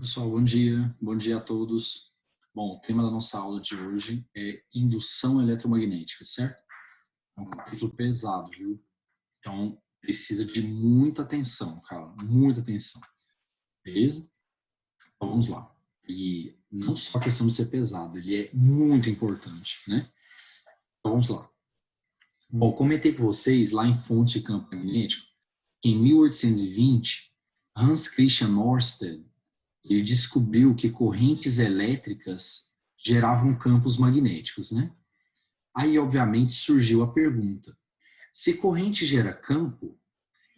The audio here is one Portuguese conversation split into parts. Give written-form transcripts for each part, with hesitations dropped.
Pessoal, bom dia a todos. Bom, o tema da nossa aula de hoje é indução eletromagnética, certo? É um capítulo pesado, viu? Então, precisa de muita atenção, cara, muita atenção, beleza? Então, vamos lá. E não só a questão de ser pesado, ele é muito importante, né? Então, vamos lá. Bom, comentei com vocês lá em Fontes de Campo Magnético que em 1820, Hans Christian Ørsted ele descobriu que correntes elétricas geravam campos magnéticos, né? Aí, obviamente, surgiu a pergunta: se corrente gera campo,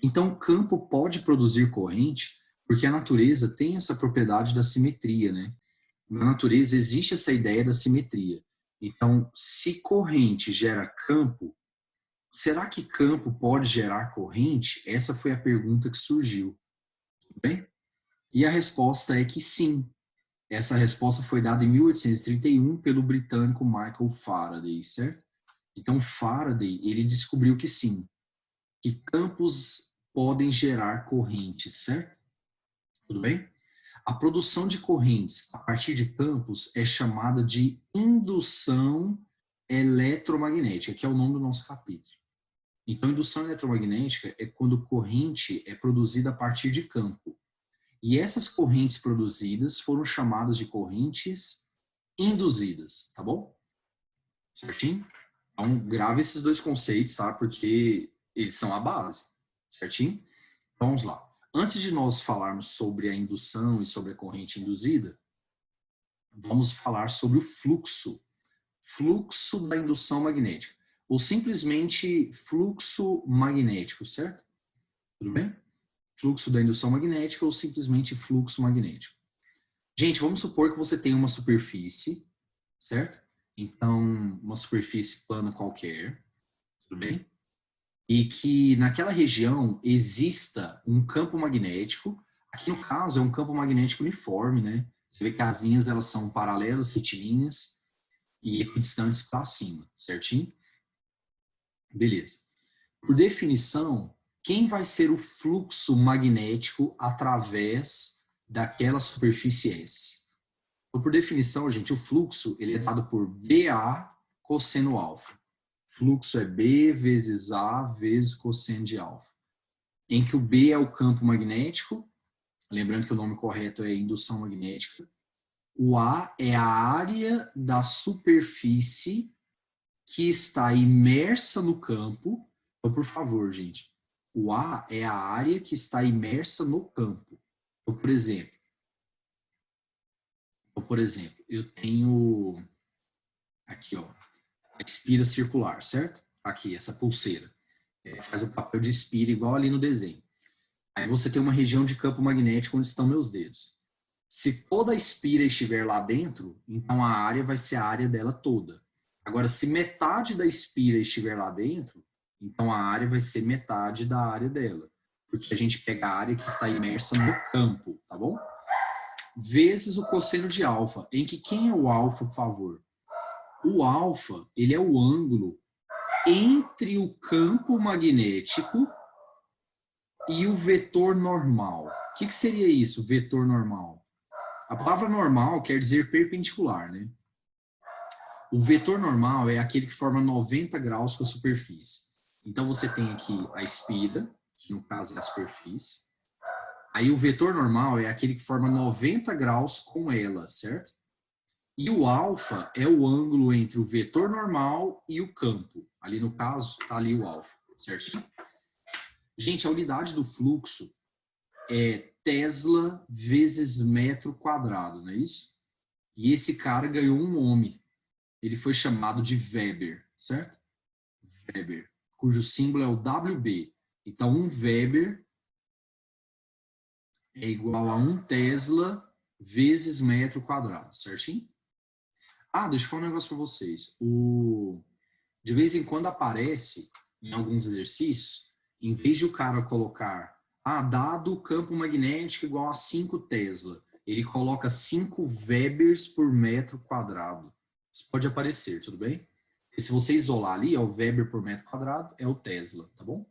então campo pode produzir corrente? Porque a natureza tem essa propriedade da simetria, né? Na natureza existe essa ideia da simetria. Então, se corrente gera campo, será que campo pode gerar corrente? Essa foi a pergunta que surgiu, tudo bem? E a resposta é que sim. Essa resposta foi dada em 1831 pelo britânico Michael Faraday, certo? Então, Faraday, ele descobriu que sim, que campos podem gerar correntes, certo? Tudo bem? A produção de correntes a partir de campos é chamada de indução eletromagnética, que é o nome do nosso capítulo. Então, indução eletromagnética é quando corrente é produzida a partir de campo. E essas correntes produzidas foram chamadas de correntes induzidas, tá bom? Certinho? Então, grave esses dois conceitos, tá? Porque eles são a base, certinho? Então, vamos lá. Antes de nós falarmos sobre a indução e sobre a corrente induzida, vamos falar sobre o fluxo. Fluxo da indução magnética. Ou simplesmente fluxo magnético, certo? Tudo bem? Fluxo da indução magnética ou simplesmente fluxo magnético. Gente, vamos supor que você tem uma superfície, certo? Então, uma superfície plana qualquer, tudo bem? E que naquela região exista um campo magnético. Aqui no caso é um campo magnético uniforme, né? Você vê que as linhas elas são paralelas, retilíneas e equidistantes para cima, certinho? Beleza. Por definição, quem vai ser o fluxo magnético através daquela superfície S? Então, por definição, gente, o fluxo ele é dado por BA cosseno alfa. Fluxo é B vezes A vezes cosseno de alfa. Em que o B é o campo magnético, lembrando que o nome correto é indução magnética. O A é a área da superfície que está imersa no campo. Então, por favor, gente, o A é a área que está imersa no campo. Então, por exemplo, eu tenho aqui, ó, a espira circular, certo? Aqui, essa pulseira. Faz o papel de espira igual ali no desenho. Aí você tem uma região de campo magnético onde estão meus dedos. Se toda a espira estiver lá dentro, então a área vai ser a área dela toda. Agora, se metade da espira estiver lá dentro, então a área vai ser metade da área dela. Porque a gente pega a área que está imersa no campo, tá bom? Vezes o cosseno de alfa, em que quem é o alfa, por favor? O alfa, ele é o ângulo entre o campo magnético e o vetor normal. O que seria isso, vetor normal? A palavra normal quer dizer perpendicular, né? O vetor normal é aquele que forma 90 graus com a superfície. Então, você tem aqui a espira, que no caso é a superfície. Aí, o vetor normal é aquele que forma 90 graus com ela, certo? E o alfa é o ângulo entre o vetor normal e o campo. Ali, no caso, está ali o alfa, certinho? Gente, a unidade do fluxo é Tesla vezes metro quadrado, não é isso? E esse cara ganhou um nome. Ele foi chamado de Weber, certo? Weber, cujo símbolo é o WB. Então, um Weber é igual a 1 Tesla vezes metro quadrado, certinho? Ah, deixa eu falar um negócio para vocês. De vez em quando aparece, em alguns exercícios, em vez de o cara colocar, dado o campo magnético igual a 5 Tesla, ele coloca 5 Webers por metro quadrado. Isso pode aparecer, tudo bem? E se você isolar ali, o Weber por metro quadrado é o Tesla, tá bom?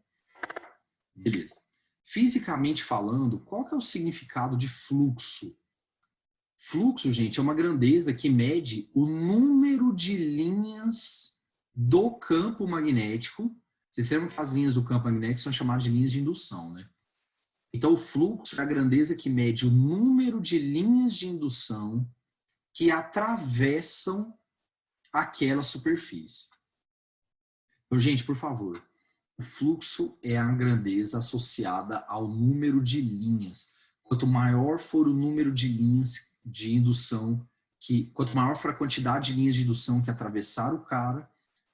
Beleza. Fisicamente falando, qual que é o significado de fluxo? Fluxo, gente, é uma grandeza que mede o número de linhas do campo magnético. Vocês sabem que as linhas do campo magnético são chamadas de linhas de indução, né? Então, o fluxo é a grandeza que mede o número de linhas de indução que atravessam aquela superfície. Então, gente, por favor, o fluxo é a grandeza associada ao número de linhas. Quanto maior for o número de linhas de indução, quanto maior for a quantidade de linhas de indução que atravessar o cara,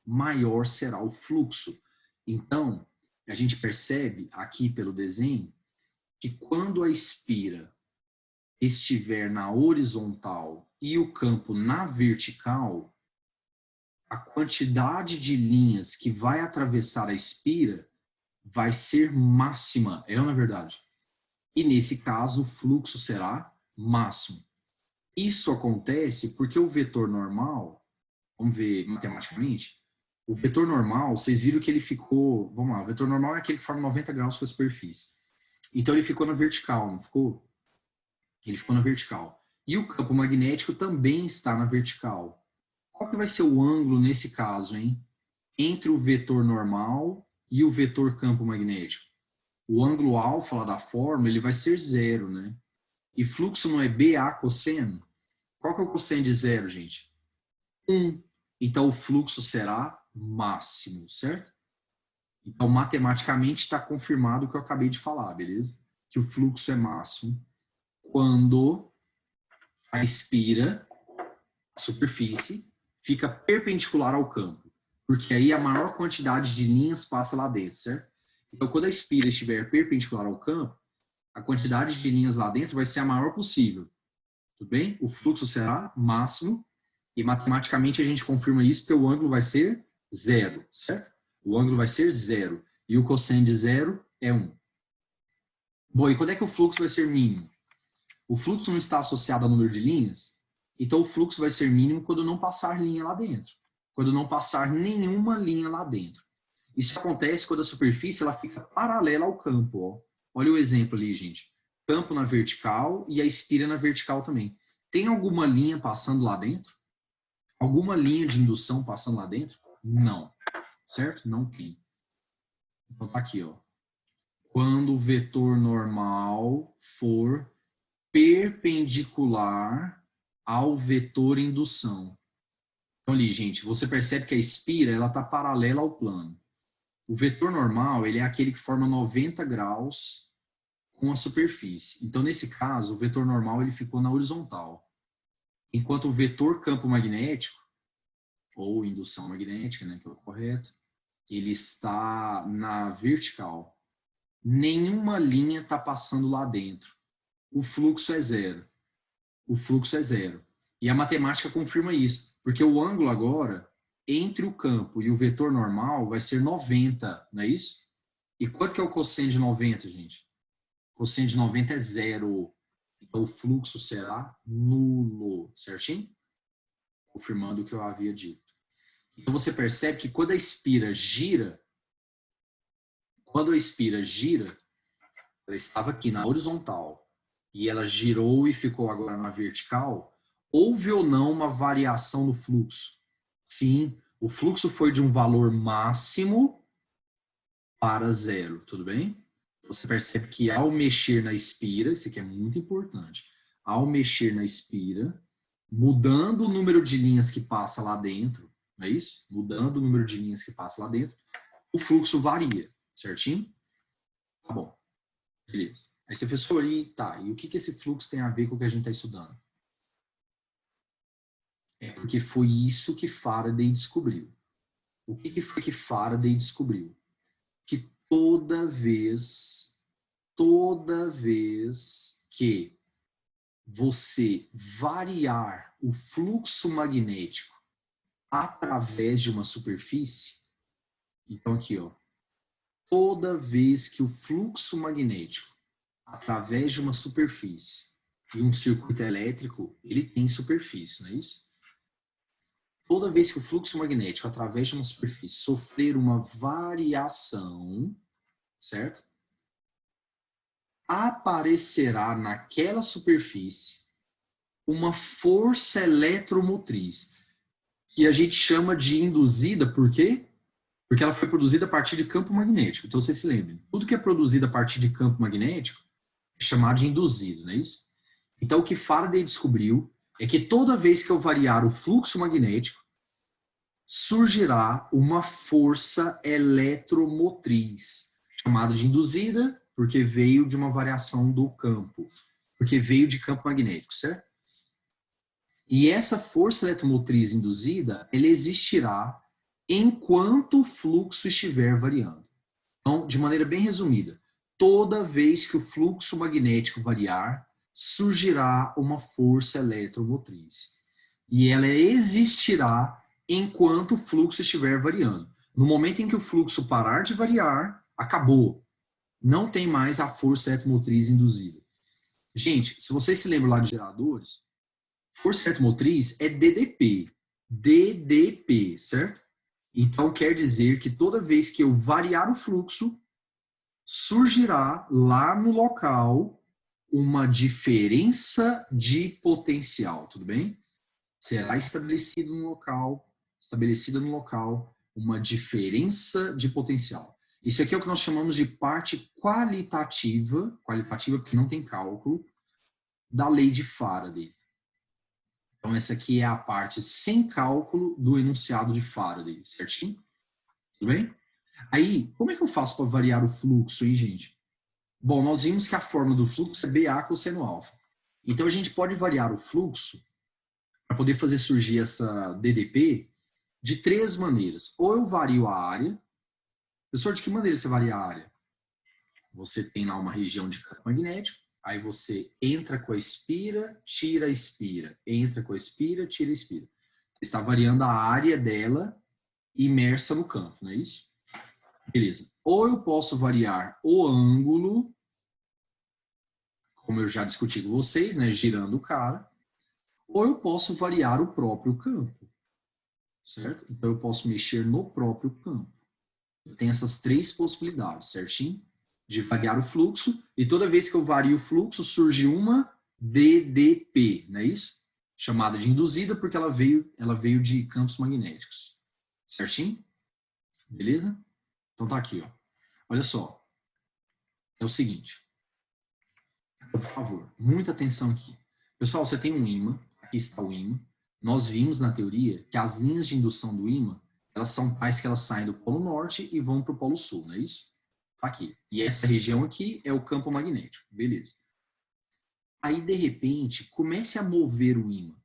maior será o fluxo. Então, a gente percebe aqui pelo desenho que quando a espira estiver na horizontal e o campo na vertical, a quantidade de linhas que vai atravessar a espira vai ser máxima, é ou não é verdade? E nesse caso, o fluxo será máximo. Isso acontece porque o vetor normal, vamos ver matematicamente, o vetor normal, vocês viram que ele ficou, vamos lá, o vetor normal é aquele que forma 90 graus com a superfície. Então ele ficou na vertical, não ficou? Ele ficou na vertical. E o campo magnético também está na vertical. Qual que vai ser o ângulo nesse caso, hein? Entre o vetor normal e o vetor campo magnético? O ângulo alfa lá da forma, ele vai ser zero, né? E fluxo não é BA cosseno? Qual que é o cosseno de zero, gente? 1. Então, o fluxo será máximo, certo? Então, matematicamente, está confirmado o que eu acabei de falar, beleza? Que o fluxo é máximo quando a espira, a superfície, fica perpendicular ao campo. Porque aí a maior quantidade de linhas passa lá dentro, certo? Então, quando a espira estiver perpendicular ao campo, a quantidade de linhas lá dentro vai ser a maior possível. Tudo bem? O fluxo será máximo e matematicamente a gente confirma isso porque o ângulo vai ser zero, certo? O ângulo vai ser zero e o cosseno de zero é 1. Bom, e quando é que o fluxo vai ser mínimo? O fluxo não está associado ao número de linhas, então o fluxo vai ser mínimo quando não passar linha lá dentro. Quando não passar nenhuma linha lá dentro. Isso acontece quando a superfície ela fica paralela ao campo. Ó. Olha o exemplo ali, gente. Campo na vertical e a espira na vertical também. Tem alguma linha passando lá dentro? Alguma linha de indução passando lá dentro? Não. Certo? Não tem. Então tá aqui, ó. Quando o vetor normal for perpendicular ao vetor indução. Então ali, gente, você percebe que a espira ela está paralela ao plano. O vetor normal ele é aquele que forma 90 graus com a superfície. Então, nesse caso, o vetor normal ele ficou na horizontal. Enquanto o vetor campo magnético, ou indução magnética, né, que é o correto, ele está na vertical. Nenhuma linha está passando lá dentro. O fluxo é zero. O fluxo é zero. E a matemática confirma isso, porque o ângulo agora, entre o campo e o vetor normal, vai ser 90, não é isso? E quanto que é o cosseno de 90, gente? O cosseno de 90 é zero. Então, o fluxo será nulo, certinho? Confirmando o que eu havia dito. Então, você percebe que quando a espira gira, ela estava aqui na horizontal, e ela girou e ficou agora na vertical, houve ou não uma variação no fluxo? Sim, o fluxo foi de um valor máximo para zero, tudo bem? Você percebe que ao mexer na espira, isso aqui é muito importante, ao mexer na espira, mudando o número de linhas que passa lá dentro, não é isso? Mudando o número de linhas que passa lá dentro, o fluxo varia, certinho? Tá bom, beleza. Aí você pensou, e o que esse fluxo tem a ver com o que a gente está estudando? É porque foi isso que Faraday descobriu. O que foi que Faraday descobriu? Que toda vez que você variar o fluxo magnético através de uma superfície, então aqui, ó, toda vez que o fluxo magnético através de uma superfície e um circuito elétrico, ele tem superfície, não é isso? Toda vez que o fluxo magnético através de uma superfície sofrer uma variação, certo? Aparecerá naquela superfície uma força eletromotriz, que a gente chama de induzida, por quê? Porque ela foi produzida a partir de campo magnético. Então, vocês se lembrem, tudo que é produzido a partir de campo magnético é chamado de induzido, não é isso? Então, o que Faraday descobriu é que toda vez que eu variar o fluxo magnético, surgirá uma força eletromotriz, chamada de induzida, porque veio de uma variação do campo, porque veio de campo magnético, certo? E essa força eletromotriz induzida, ela existirá enquanto o fluxo estiver variando. Então, de maneira bem resumida, toda vez que o fluxo magnético variar, surgirá uma força eletromotriz. E ela existirá enquanto o fluxo estiver variando. No momento em que o fluxo parar de variar, acabou. Não tem mais a força eletromotriz induzida. Gente, se vocês se lembram lá de geradores, força eletromotriz é DDP. DDP, certo? Então, quer dizer que toda vez que eu variar o fluxo, surgirá lá no local uma diferença de potencial, tudo bem? Será estabelecida no local uma diferença de potencial. Isso aqui é o que nós chamamos de parte qualitativa porque não tem cálculo, da lei de Faraday. Então, essa aqui é a parte sem cálculo do enunciado de Faraday, certinho? Tudo bem? Aí, como é que eu faço para variar o fluxo, hein, gente? Bom, nós vimos que a fórmula do fluxo é BA cosseno alfa. Então, a gente pode variar o fluxo para poder fazer surgir essa DDP de três maneiras. Ou eu vario a área. Professor, de que maneira você varia a área? Você tem lá uma região de campo magnético, aí você entra com a espira, tira a espira. Entra com a espira, tira a espira. Você está variando a área dela imersa no campo, não é isso? Beleza. Ou eu posso variar o ângulo, como eu já discuti com vocês, né, girando o cara, ou eu posso variar o próprio campo, certo? Então eu posso mexer no próprio campo. Eu tenho essas três possibilidades, certinho? De variar o fluxo, e toda vez que eu vario o fluxo, surge uma DDP, não é isso? Chamada de induzida, porque ela veio de campos magnéticos. Certinho? Beleza? Então tá aqui, ó. Olha só. É o seguinte. Por favor, muita atenção aqui. Pessoal, você tem um ímã. Aqui está o ímã. Nós vimos na teoria que as linhas de indução do ímã, elas são tais que elas saem do polo norte e vão para o polo sul, não é isso? Tá aqui. E essa região aqui é o campo magnético. Beleza. Aí, de repente, comece a mover o ímã.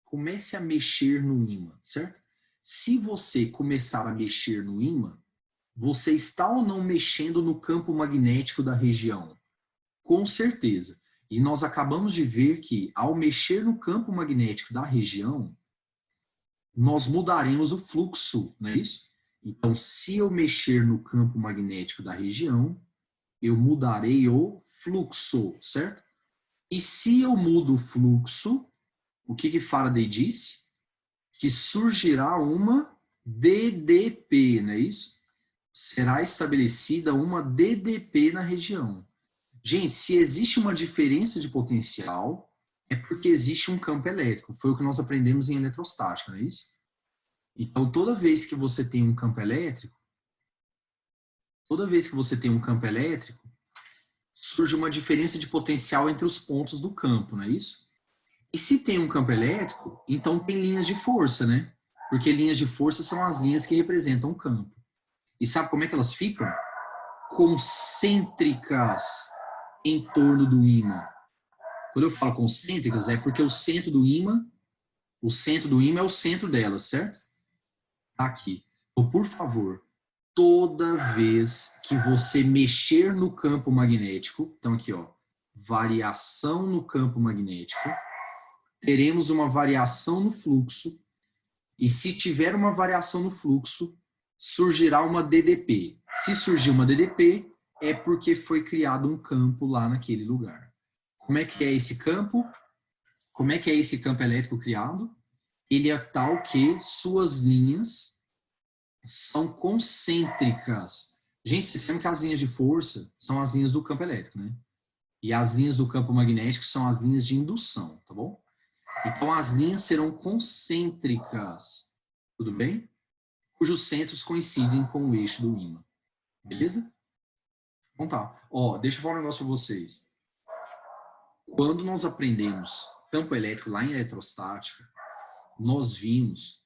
Comece a mexer no ímã, certo? Se você começar a mexer no ímã, você está ou não mexendo no campo magnético da região? Com certeza. E nós acabamos de ver que, ao mexer no campo magnético da região, nós mudaremos o fluxo, não é isso? Então, se eu mexer no campo magnético da região, eu mudarei o fluxo, certo? E se eu mudo o fluxo, o que Faraday disse? Que surgirá uma DDP, não é isso? Será estabelecida uma DDP na região. Gente, se existe uma diferença de potencial, é porque existe um campo elétrico. Foi o que nós aprendemos em eletrostática, não é isso? Então, toda vez que você tem um campo elétrico, surge uma diferença de potencial entre os pontos do campo, não é isso? E se tem um campo elétrico, então tem linhas de força, né? Porque linhas de força são as linhas que representam o campo. E sabe como é que elas ficam? Concêntricas em torno do ímã. Quando eu falo concêntricas, é porque o centro do ímã é o centro delas, certo? Tá aqui. Então, por favor, toda vez que você mexer no campo magnético, então aqui, ó, variação no campo magnético, teremos uma variação no fluxo, e se tiver uma variação no fluxo, surgirá uma DDP. Se surgir uma DDP, é porque foi criado um campo lá naquele lugar. Como é que é esse campo? Como é que é esse campo elétrico criado? Ele é tal que suas linhas são concêntricas. Gente, vocês sabem que as linhas de força são as linhas do campo elétrico, né? E as linhas do campo magnético são as linhas de indução, tá bom? Então, as linhas serão concêntricas, tudo bem? Cujos centros coincidem com o eixo do ímã. Beleza? Então tá. Ó, deixa eu falar um negócio para vocês. Quando nós aprendemos campo elétrico lá em eletrostática, nós vimos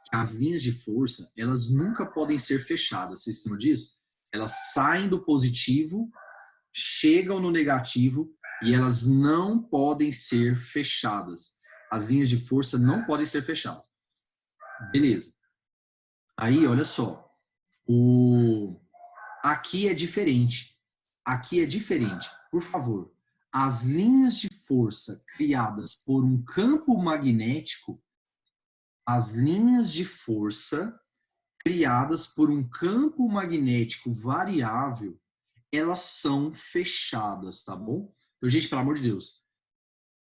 que as linhas de força, elas nunca podem ser fechadas. Vocês lembram disso? Elas saem do positivo, chegam no negativo e elas não podem ser fechadas. As linhas de força não podem ser fechadas. Beleza. Aí, olha só. Aqui é diferente. Aqui é diferente. Por favor, as linhas de força criadas por um campo magnético, as linhas de força criadas por um campo magnético variável, elas são fechadas, tá bom? Então, gente, pelo amor de Deus,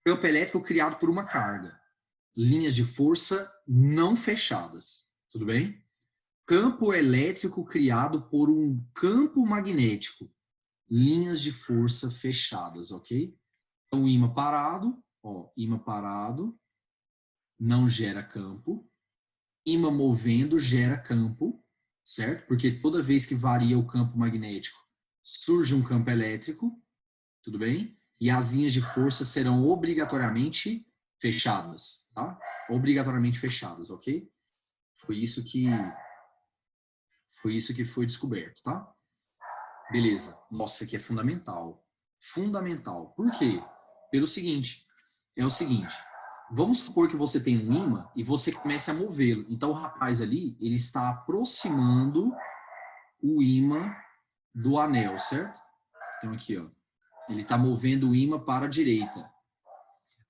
campo elétrico criado por uma carga, linhas de força não fechadas, tudo bem? Campo elétrico criado por um campo magnético, linhas de força fechadas, ok? Então, ímã parado, ó, ímã parado não gera campo, ímã movendo gera campo, certo? Porque toda vez que varia o campo magnético, surge um campo elétrico, tudo bem? E as linhas de força serão obrigatoriamente fechadas, tá? Obrigatoriamente fechadas, ok? Foi isso que foi descoberto, tá? Beleza. Nossa, isso aqui é fundamental. Fundamental. Por quê? Pelo seguinte, é o seguinte, vamos supor que você tem um ímã e você comece a movê-lo. Então, o rapaz ali, ele está aproximando o ímã do anel, certo? Então, aqui, ó. Ele está movendo o ímã para a direita.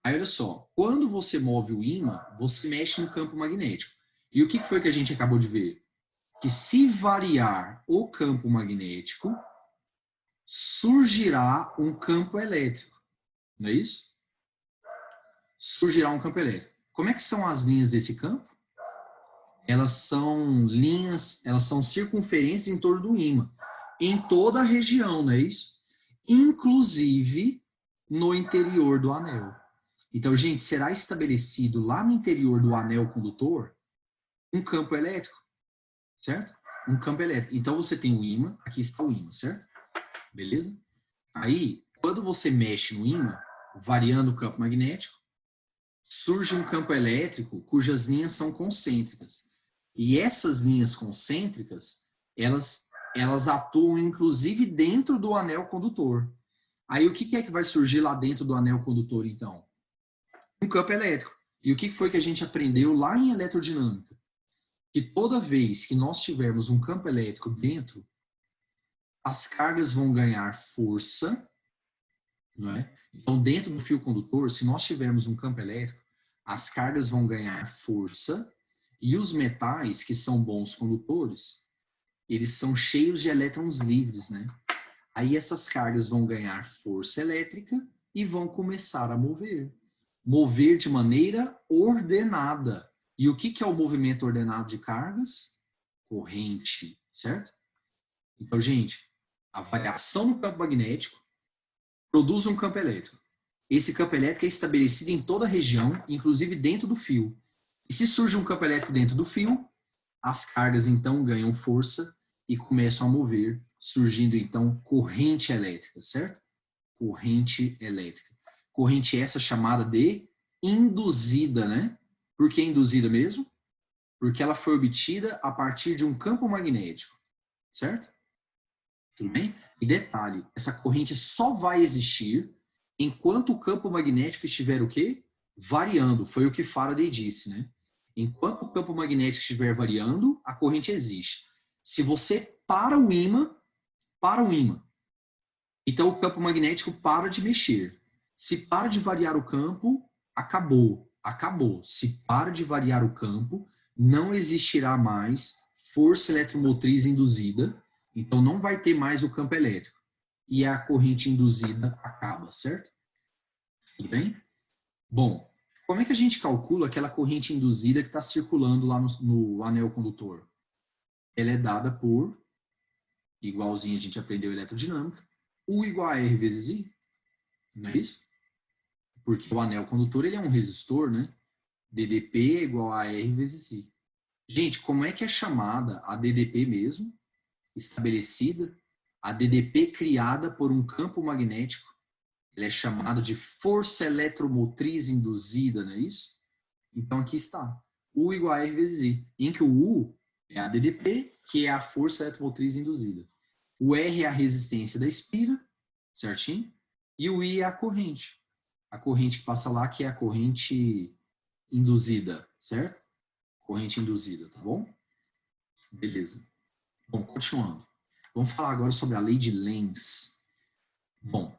Aí, olha só. Quando você move o ímã, você mexe no campo magnético. E o que foi que a gente acabou de ver? Que se variar o campo magnético, surgirá um campo elétrico. Não é isso? Surgirá um campo elétrico. Como é que são as linhas desse campo? Elas são linhas, elas são circunferências em torno do ímã, em toda a região, não é isso? Inclusive no interior do anel. Então, gente, será estabelecido lá no interior do anel condutor um campo elétrico, certo? Um campo elétrico. Então, você tem o ímã, aqui está o ímã, certo? Beleza? Aí, quando você mexe no ímã, variando o campo magnético, surge um campo elétrico cujas linhas são concêntricas. E essas linhas concêntricas, elas atuam inclusive dentro do anel condutor. Aí o que é que vai surgir lá dentro do anel condutor, então? Um campo elétrico. E o que foi que a gente aprendeu lá em eletrodinâmica? Que toda vez que nós tivermos um campo elétrico dentro, as cargas vão ganhar força, não é? Então, dentro do fio condutor, se nós tivermos um campo elétrico, as cargas vão ganhar força e os metais, que são bons condutores, eles são cheios de elétrons livres, né? Aí essas cargas vão ganhar força elétrica e vão começar a mover. Mover de maneira ordenada. E o que é o movimento ordenado de cargas? Corrente, certo? Então, gente, a variação no campo magnético produz um campo elétrico. Esse campo elétrico é estabelecido em toda a região, inclusive dentro do fio. E se surge um campo elétrico dentro do fio, as cargas então ganham força e começam a mover, surgindo então corrente elétrica, certo? Corrente elétrica. Corrente essa chamada de induzida, né? Por que induzida mesmo? Porque ela foi obtida a partir de um campo magnético, certo? Tudo bem? E detalhe, essa corrente só vai existir enquanto o campo magnético estiver o quê? Variando. Foi o que Faraday disse, né? Enquanto o campo magnético estiver variando, a corrente existe. Se você para o ímã, então o campo magnético para de mexer. Se para de variar o campo, acabou. Acabou. Se para de variar o campo, não existirá mais força eletromotriz induzida, então não vai ter mais o campo elétrico. E a corrente induzida acaba, certo? Tudo bem? Bom, como é que a gente calcula aquela corrente induzida que está circulando lá no anel condutor? Ela é dada por, igualzinho a gente aprendeu eletrodinâmica, U igual a R vezes I. Não é isso? Porque o anel condutor ele é um resistor, né? DDP é igual a R vezes I. Gente, como é que é chamada a DDP mesmo, estabelecida? A DDP criada por um campo magnético, ela é chamada de força eletromotriz induzida, não é isso? Então aqui está, U igual a R vezes I, em que o U é a DDP, que é a força eletromotriz induzida. O R é a resistência da espira, certinho? E o I é a corrente. A corrente que passa lá, que é a corrente induzida, certo? Corrente induzida, tá bom? Beleza. Bom, continuando. Vamos falar agora sobre a lei de Lenz. Bom,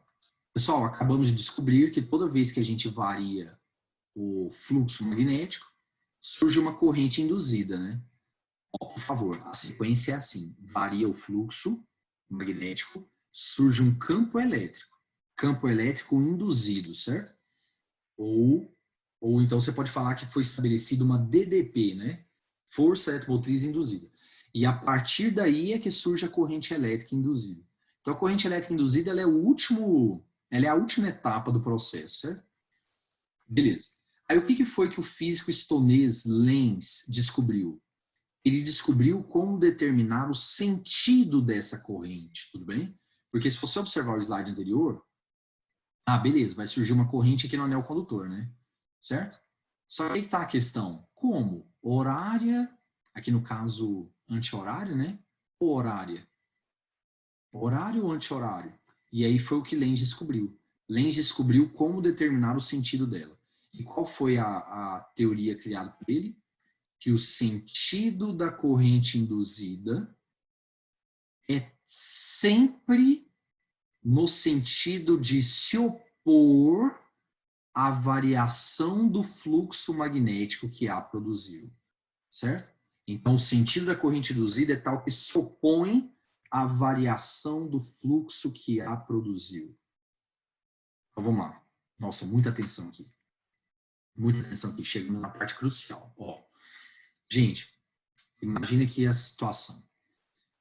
pessoal, acabamos de descobrir que toda vez que a gente varia o fluxo magnético, surge uma corrente induzida, né? Ó, por favor, a sequência é assim. Varia o fluxo magnético, surge um campo elétrico. Campo elétrico induzido, certo? Ou então você pode falar que foi estabelecida uma DDP, né? Força eletromotriz induzida. E a partir daí é que surge a corrente elétrica induzida. Então a corrente elétrica induzida ela é a última etapa do processo, certo? Beleza. Aí o que foi que o físico estonês Lenz descobriu? Ele descobriu como determinar o sentido dessa corrente, tudo bem? Porque se você observar o slide anterior, beleza, vai surgir uma corrente aqui no anel condutor, né? Certo? Só que aí está a questão, como? Horária, aqui no caso anti-horário, né? Ou horária? Horário ou anti-horário? E aí foi o que Lenz descobriu. Lenz descobriu como determinar o sentido dela. E qual foi a teoria criada por ele? Que o sentido da corrente induzida é sempre no sentido de se opor à variação do fluxo magnético que A produziu, certo? Então, o sentido da corrente induzida é tal que se opõe à variação do fluxo que A produziu. Então, vamos lá. Nossa, muita atenção aqui. Muita atenção aqui, chegando na parte crucial. Ó, gente, imagine aqui a situação.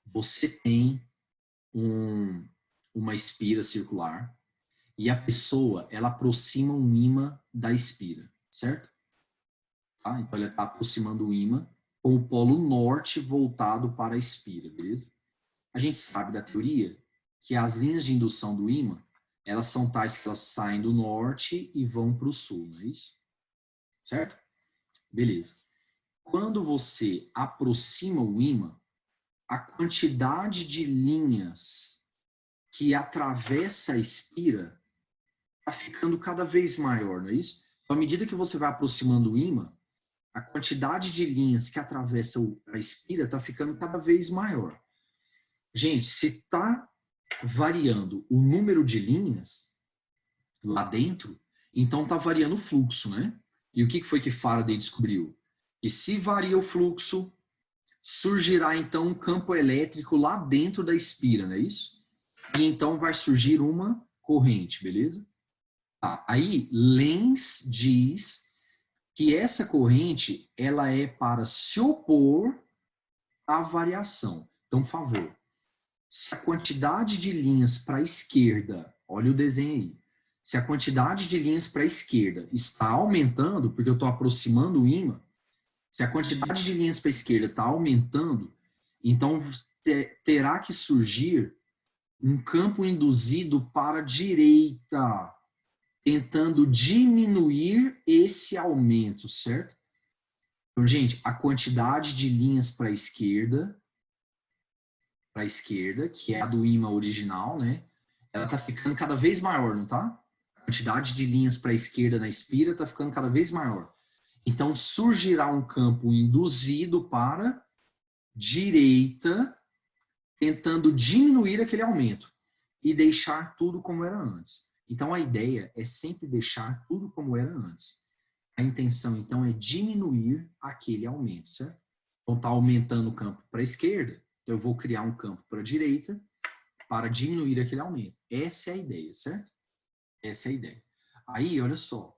Você tem uma espira circular e a pessoa, ela aproxima um ímã da espira, certo? Tá? Então, ela está aproximando o ímã com o polo norte voltado para a espira, beleza? A gente sabe da teoria que as linhas de indução do ímã, elas são tais que elas saem do norte e vão para o sul, não é isso? Certo? Beleza. Quando você aproxima o ímã, a quantidade de linhas que atravessa a espira está ficando cada vez maior, não é isso? Então, à medida que você vai aproximando o ímã, a quantidade de linhas que atravessam a espira está ficando cada vez maior. Gente, se está variando o número de linhas lá dentro, então está variando o fluxo, né? E o que foi que Faraday descobriu? Que se varia o fluxo, surgirá então um campo elétrico lá dentro da espira, não é isso? E então vai surgir uma corrente, beleza? Aí Lenz diz que essa corrente ela é para se opor à variação. Então, por favor, se a quantidade de linhas para a esquerda, olha o desenho aí, se a quantidade de linhas para a esquerda está aumentando, porque eu estou aproximando o ímã, se a quantidade de linhas para a esquerda está aumentando, então terá que surgir um campo induzido para a direita, tentando diminuir esse aumento, certo? Então, gente, a quantidade de linhas para a esquerda, que é a do ímã original, né? Ela está ficando cada vez maior, não tá? A quantidade de linhas para a esquerda na espira está ficando cada vez maior. Então, surgirá um campo induzido para direita, tentando diminuir aquele aumento e deixar tudo como era antes. Então, a ideia é sempre deixar tudo como era antes. A intenção, então, é diminuir aquele aumento, certo? Então, está aumentando o campo para a esquerda, eu vou criar um campo para a direita para diminuir aquele aumento. Essa é a ideia, certo? Essa é a ideia. Aí, olha só.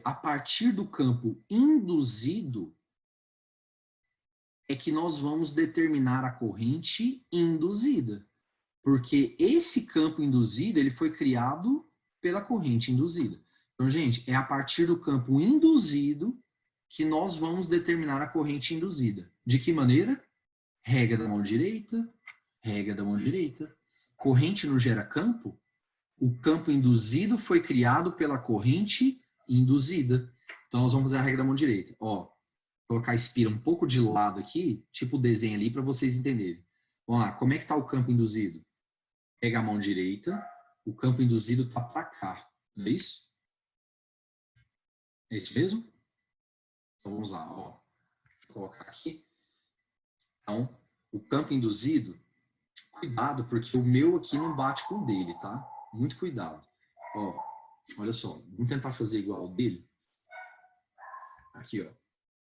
A partir do campo induzido, é que nós vamos determinar a corrente induzida. Porque esse campo induzido, ele foi criado pela corrente induzida. Então, gente, é a partir do campo induzido que nós vamos determinar a corrente induzida. De que maneira? Regra da mão direita, regra da mão direita. Corrente não gera campo? O campo induzido foi criado pela corrente induzida. Então, nós vamos fazer a regra da mão direita. Ó, colocar a espira um pouco de lado aqui, tipo o desenho ali, para vocês entenderem. Vamos lá, como é que está o campo induzido? Pega a mão direita, o campo induzido está para cá, não é isso? É isso mesmo? Então, vamos lá, ó. Vou colocar aqui. Então, o campo induzido, cuidado, porque o meu aqui não bate com o dele, tá? Muito cuidado. Ó, olha só, vamos tentar fazer igual ao dele. Aqui, ó.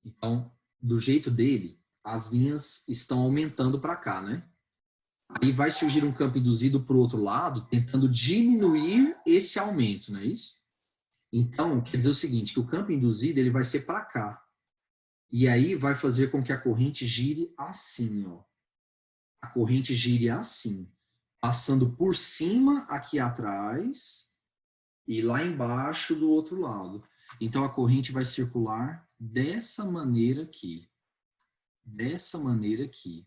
Então, do jeito dele, as linhas estão aumentando para cá, né? Aí vai surgir um campo induzido para o outro lado, tentando diminuir esse aumento, não é isso? Então, quer dizer o seguinte, que o campo induzido ele vai ser para cá. E aí vai fazer com que a corrente gire assim, ó. A corrente gire assim, passando por cima aqui atrás e lá embaixo do outro lado. Então, a corrente vai circular dessa maneira aqui. Dessa maneira aqui.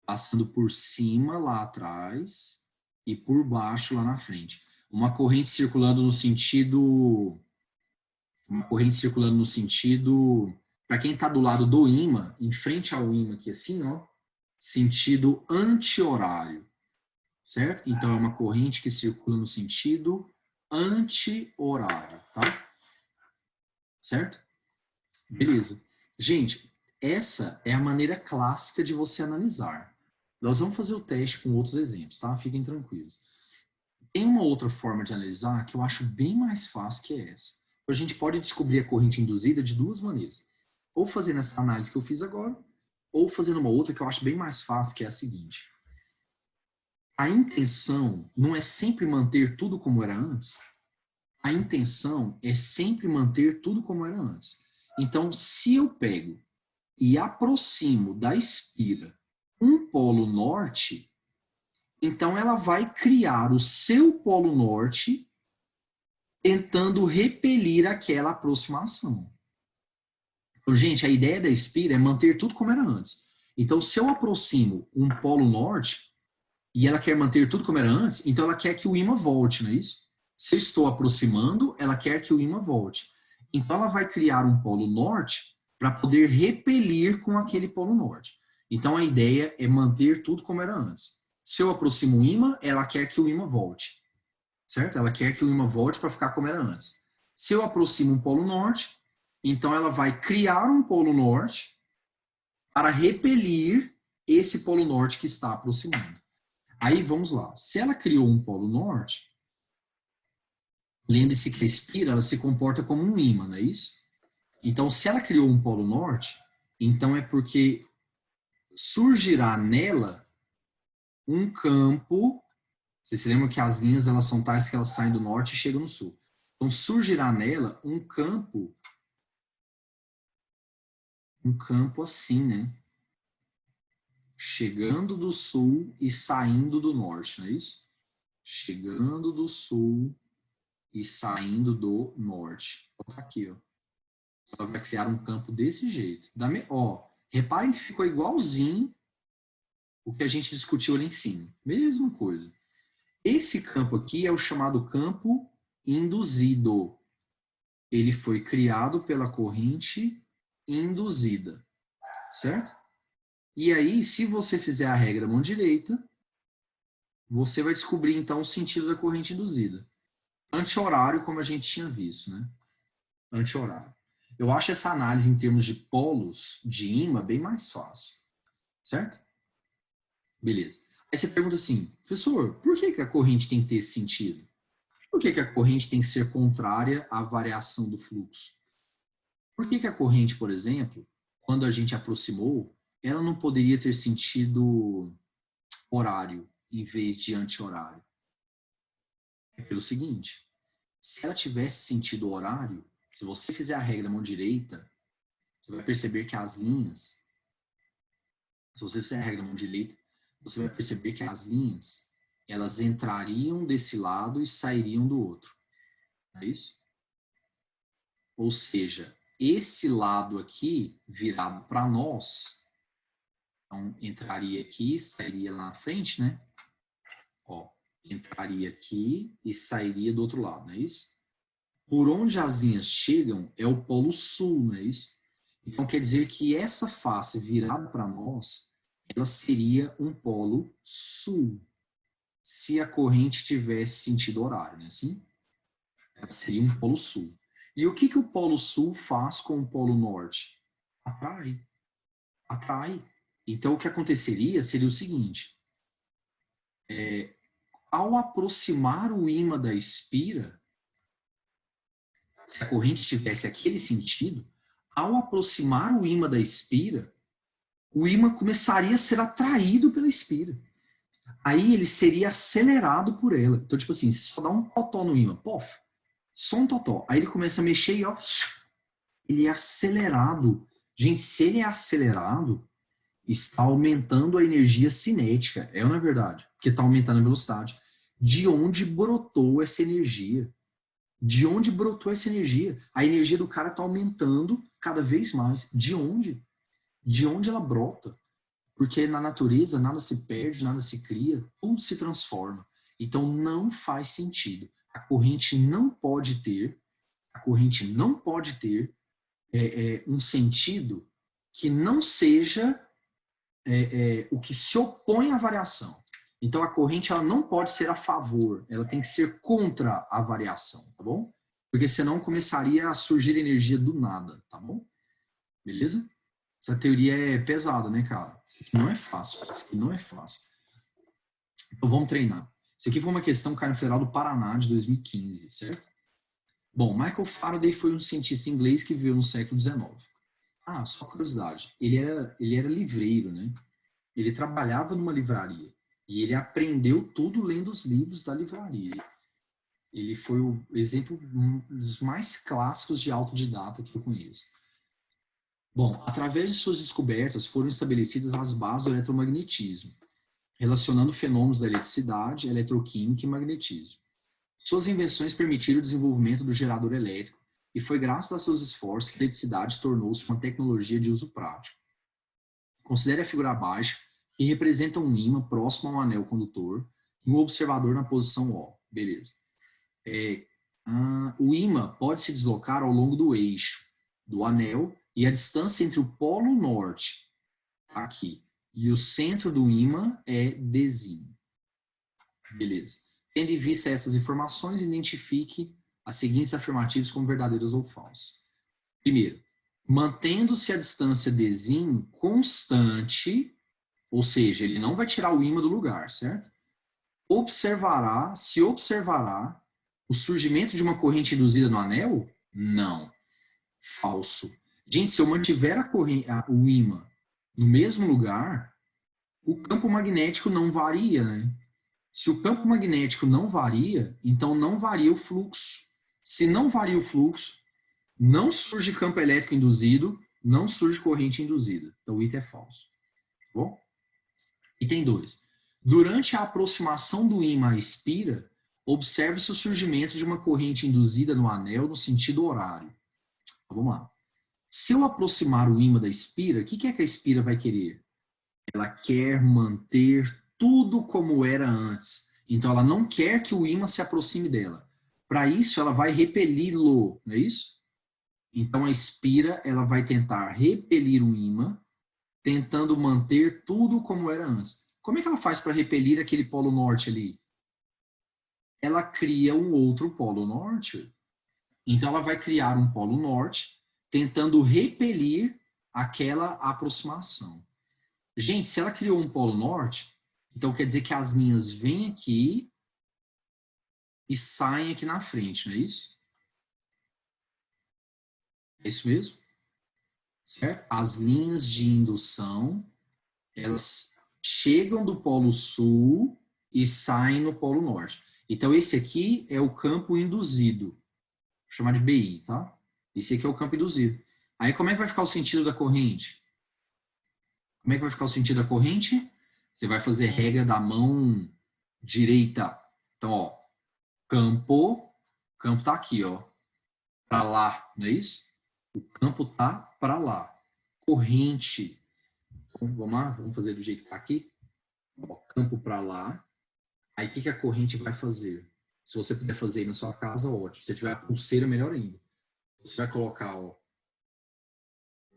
Passando por cima lá atrás e por baixo lá na frente. Uma corrente circulando no sentido... Uma corrente circulando no sentido... Para quem está do lado do ímã, em frente ao ímã aqui assim, ó, sentido anti-horário, certo? Então, é uma corrente que circula no sentido anti-horário, tá? Certo? Beleza. Gente, essa é a maneira clássica de você analisar. Nós vamos fazer o teste com outros exemplos, tá? Fiquem tranquilos. Tem uma outra forma de analisar que eu acho bem mais fácil que é essa. A gente pode descobrir a corrente induzida de duas maneiras. Ou fazendo essa análise que eu fiz agora, ou fazendo uma outra que eu acho bem mais fácil, que é a seguinte. A intenção não é sempre manter tudo como era antes? A intenção é sempre manter tudo como era antes. Então, se eu pego e aproximo da espira um polo norte, então ela vai criar o seu polo norte tentando repelir aquela aproximação. Então, gente, a ideia da espira é manter tudo como era antes. Então, se eu aproximo um polo norte e ela quer manter tudo como era antes, então ela quer que o ímã volte, não é isso? Se eu estou aproximando, ela quer que o ímã volte. Então, ela vai criar um polo norte para poder repelir com aquele polo norte. Então, a ideia é manter tudo como era antes. Se eu aproximo o ímã, ela quer que o ímã volte. Certo? Ela quer que o ímã volte para ficar como era antes. Se eu aproximo um polo norte, então ela vai criar um polo norte para repelir esse polo norte que está aproximando. Aí, vamos lá. Se ela criou um polo norte, lembre-se que a espira ela se comporta como um ímã, não é isso? Então, se ela criou um polo norte, então é porque surgirá nela um campo. Vocês se lembram que as linhas elas são tais que elas saem do norte e chegam no sul. Então, surgirá nela um campo assim, né? Chegando do sul e saindo do norte, não é isso? Chegando do sul e saindo do norte. Então, tá aqui, ó. Ela vai criar um campo desse jeito. Ó, reparem que ficou igualzinho o que a gente discutiu ali em cima. Mesma coisa. Esse campo aqui é o chamado campo induzido. Ele foi criado pela corrente induzida, certo? E aí, se você fizer a regra mão direita, você vai descobrir, então, o sentido da corrente induzida. Anti-horário, como a gente tinha visto, né? Anti-horário. Eu acho essa análise em termos de polos de ímã bem mais fácil, certo? Beleza. Aí você pergunta assim, professor, por que a corrente tem que ter esse sentido? Por que a corrente tem que ser contrária à variação do fluxo? Por que a corrente, por exemplo, quando a gente aproximou, ela não poderia ter sentido horário em vez de anti-horário? É pelo seguinte, se ela tivesse sentido horário, se você fizer a regra mão direita, você vai perceber que as linhas, se você fizer a regra mão direita, você vai perceber que as linhas, elas entrariam desse lado e sairiam do outro. Não é isso? Ou seja, esse lado aqui, virado para nós, então entraria aqui, sairia lá na frente, né? Ó, entraria aqui e sairia do outro lado, não é isso? Por onde as linhas chegam é o polo sul, não é isso? Então quer dizer que essa face virada para nós, ela seria um polo sul, se a corrente tivesse sentido horário, né? Assim, ela seria um polo sul. E o que o polo sul faz com o polo norte? Atrai. Atrai. Então o que aconteceria seria o seguinte, ao aproximar o ímã da espira, se a corrente tivesse aquele sentido, ao aproximar o ímã da espira, o ímã começaria a ser atraído pela espira. Aí ele seria acelerado por ela. Então, tipo assim, você só dá um totó no ímã, pof, só um totó. Aí ele começa a mexer e ó, ele é acelerado. Gente, se ele é acelerado, está aumentando a energia cinética. É ou não é verdade? Porque está aumentando a velocidade. De onde brotou essa energia? De onde brotou essa energia? A energia do cara está aumentando cada vez mais. De onde? De onde ela brota? Porque na natureza nada se perde, nada se cria, tudo se transforma. Então não faz sentido. A corrente não pode ter um sentido que não seja o que se opõe à variação. Então a corrente ela não pode ser a favor, ela tem que ser contra a variação, tá bom? Porque senão começaria a surgir energia do nada, tá bom? Beleza? Essa teoria é pesada, né, cara? Isso aqui não é fácil. Isso aqui não é fácil. Então vamos treinar. Isso aqui foi uma questão caiu no Federal do Paraná de 2015, certo? Bom, Michael Faraday foi um cientista inglês que viveu no século XIX. Ah, só curiosidade. Ele era livreiro, né? Ele trabalhava numa livraria. E ele aprendeu tudo lendo os livros da livraria. Ele foi o exemplo dos mais clássicos de autodidata que eu conheço. Bom, através de suas descobertas foram estabelecidas as bases do eletromagnetismo, relacionando fenômenos da eletricidade, eletroquímica e magnetismo. Suas invenções permitiram o desenvolvimento do gerador elétrico e foi graças a seus esforços que a eletricidade tornou-se uma tecnologia de uso prático. Considere a figura abaixo, que representa um ímã próximo a um anel condutor e um observador na posição O. Beleza. O ímã pode se deslocar ao longo do eixo do anel e a distância entre o polo norte, aqui, e o centro do ímã é Dzinho. Beleza. Tendo em vista essas informações, identifique as seguintes afirmativas como verdadeiras ou falsas. Primeiro, mantendo-se a distância Dzinho constante, ou seja, ele não vai tirar o ímã do lugar, certo? Se observará o surgimento de uma corrente induzida no anel? Não. Falso. Gente, se eu mantiver o ímã no mesmo lugar, o campo magnético não varia, né? Se o campo magnético não varia, então não varia o fluxo. Se não varia o fluxo, não surge campo elétrico induzido, não surge corrente induzida. Então o item é falso. Tá bom? Item 2. Durante a aproximação do ímã à espira, observe-se o surgimento de uma corrente induzida no anel no sentido horário. Então, vamos lá. Se eu aproximar o ímã da espira, o que é que a espira vai querer? Ela quer manter tudo como era antes. Então, ela não quer que o ímã se aproxime dela. Para isso, ela vai repeli-lo, não é isso? Então, a espira ela vai tentar repelir o ímã, tentando manter tudo como era antes. Como é que ela faz para repelir aquele polo norte ali? Ela cria um outro polo norte. Então, ela vai criar um polo norte, tentando repelir aquela aproximação. Gente, se ela criou um polo norte, então quer dizer que as linhas vêm aqui e saem aqui na frente, não é isso? É isso mesmo? Certo? As linhas de indução, elas chegam do polo sul e saem no polo norte. Então, esse aqui é o campo induzido. Vou chamar de BI, tá? Esse aqui é o campo induzido. Aí, como é que vai ficar o sentido da corrente? Como é que vai ficar o sentido da corrente? Você vai fazer regra da mão direita. Então, ó, campo tá aqui, ó, para lá, não é isso? O campo tá para lá. Corrente. Então, vamos lá, vamos fazer do jeito que tá aqui. Ó, campo para lá. Aí, o que a corrente vai fazer? Se você puder fazer aí na sua casa, ótimo. Se tiver a pulseira, melhor ainda. Você vai colocar, ó,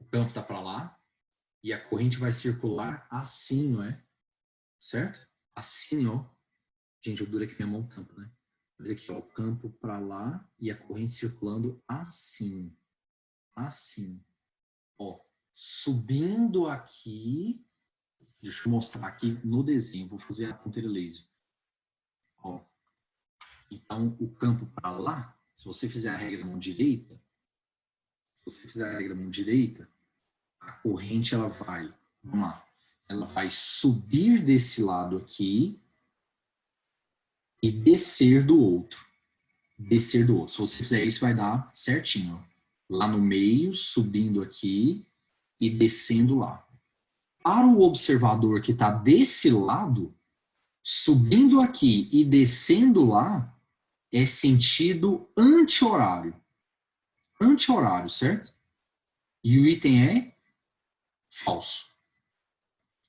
o campo tá para lá e a corrente vai circular assim, não é? Certo? Assim, ó. Gente, eu duro aqui minha mão tampa, né? Mas aqui, ó, o campo para lá e a corrente circulando assim. Assim. Ó, subindo aqui. Deixa eu mostrar aqui no desenho. Vou fazer a ponteira laser. Ó. Então, o campo para lá, se você fizer a regra mão direita, a corrente, ela vai, vamos lá, ela vai subir desse lado aqui e descer do outro. Descer do outro. Se você fizer isso, vai dar certinho. Ó. Lá no meio, subindo aqui e descendo lá. Para o observador que está desse lado, subindo aqui e descendo lá, é sentido anti-horário. Anti-horário, certo? E o item é falso.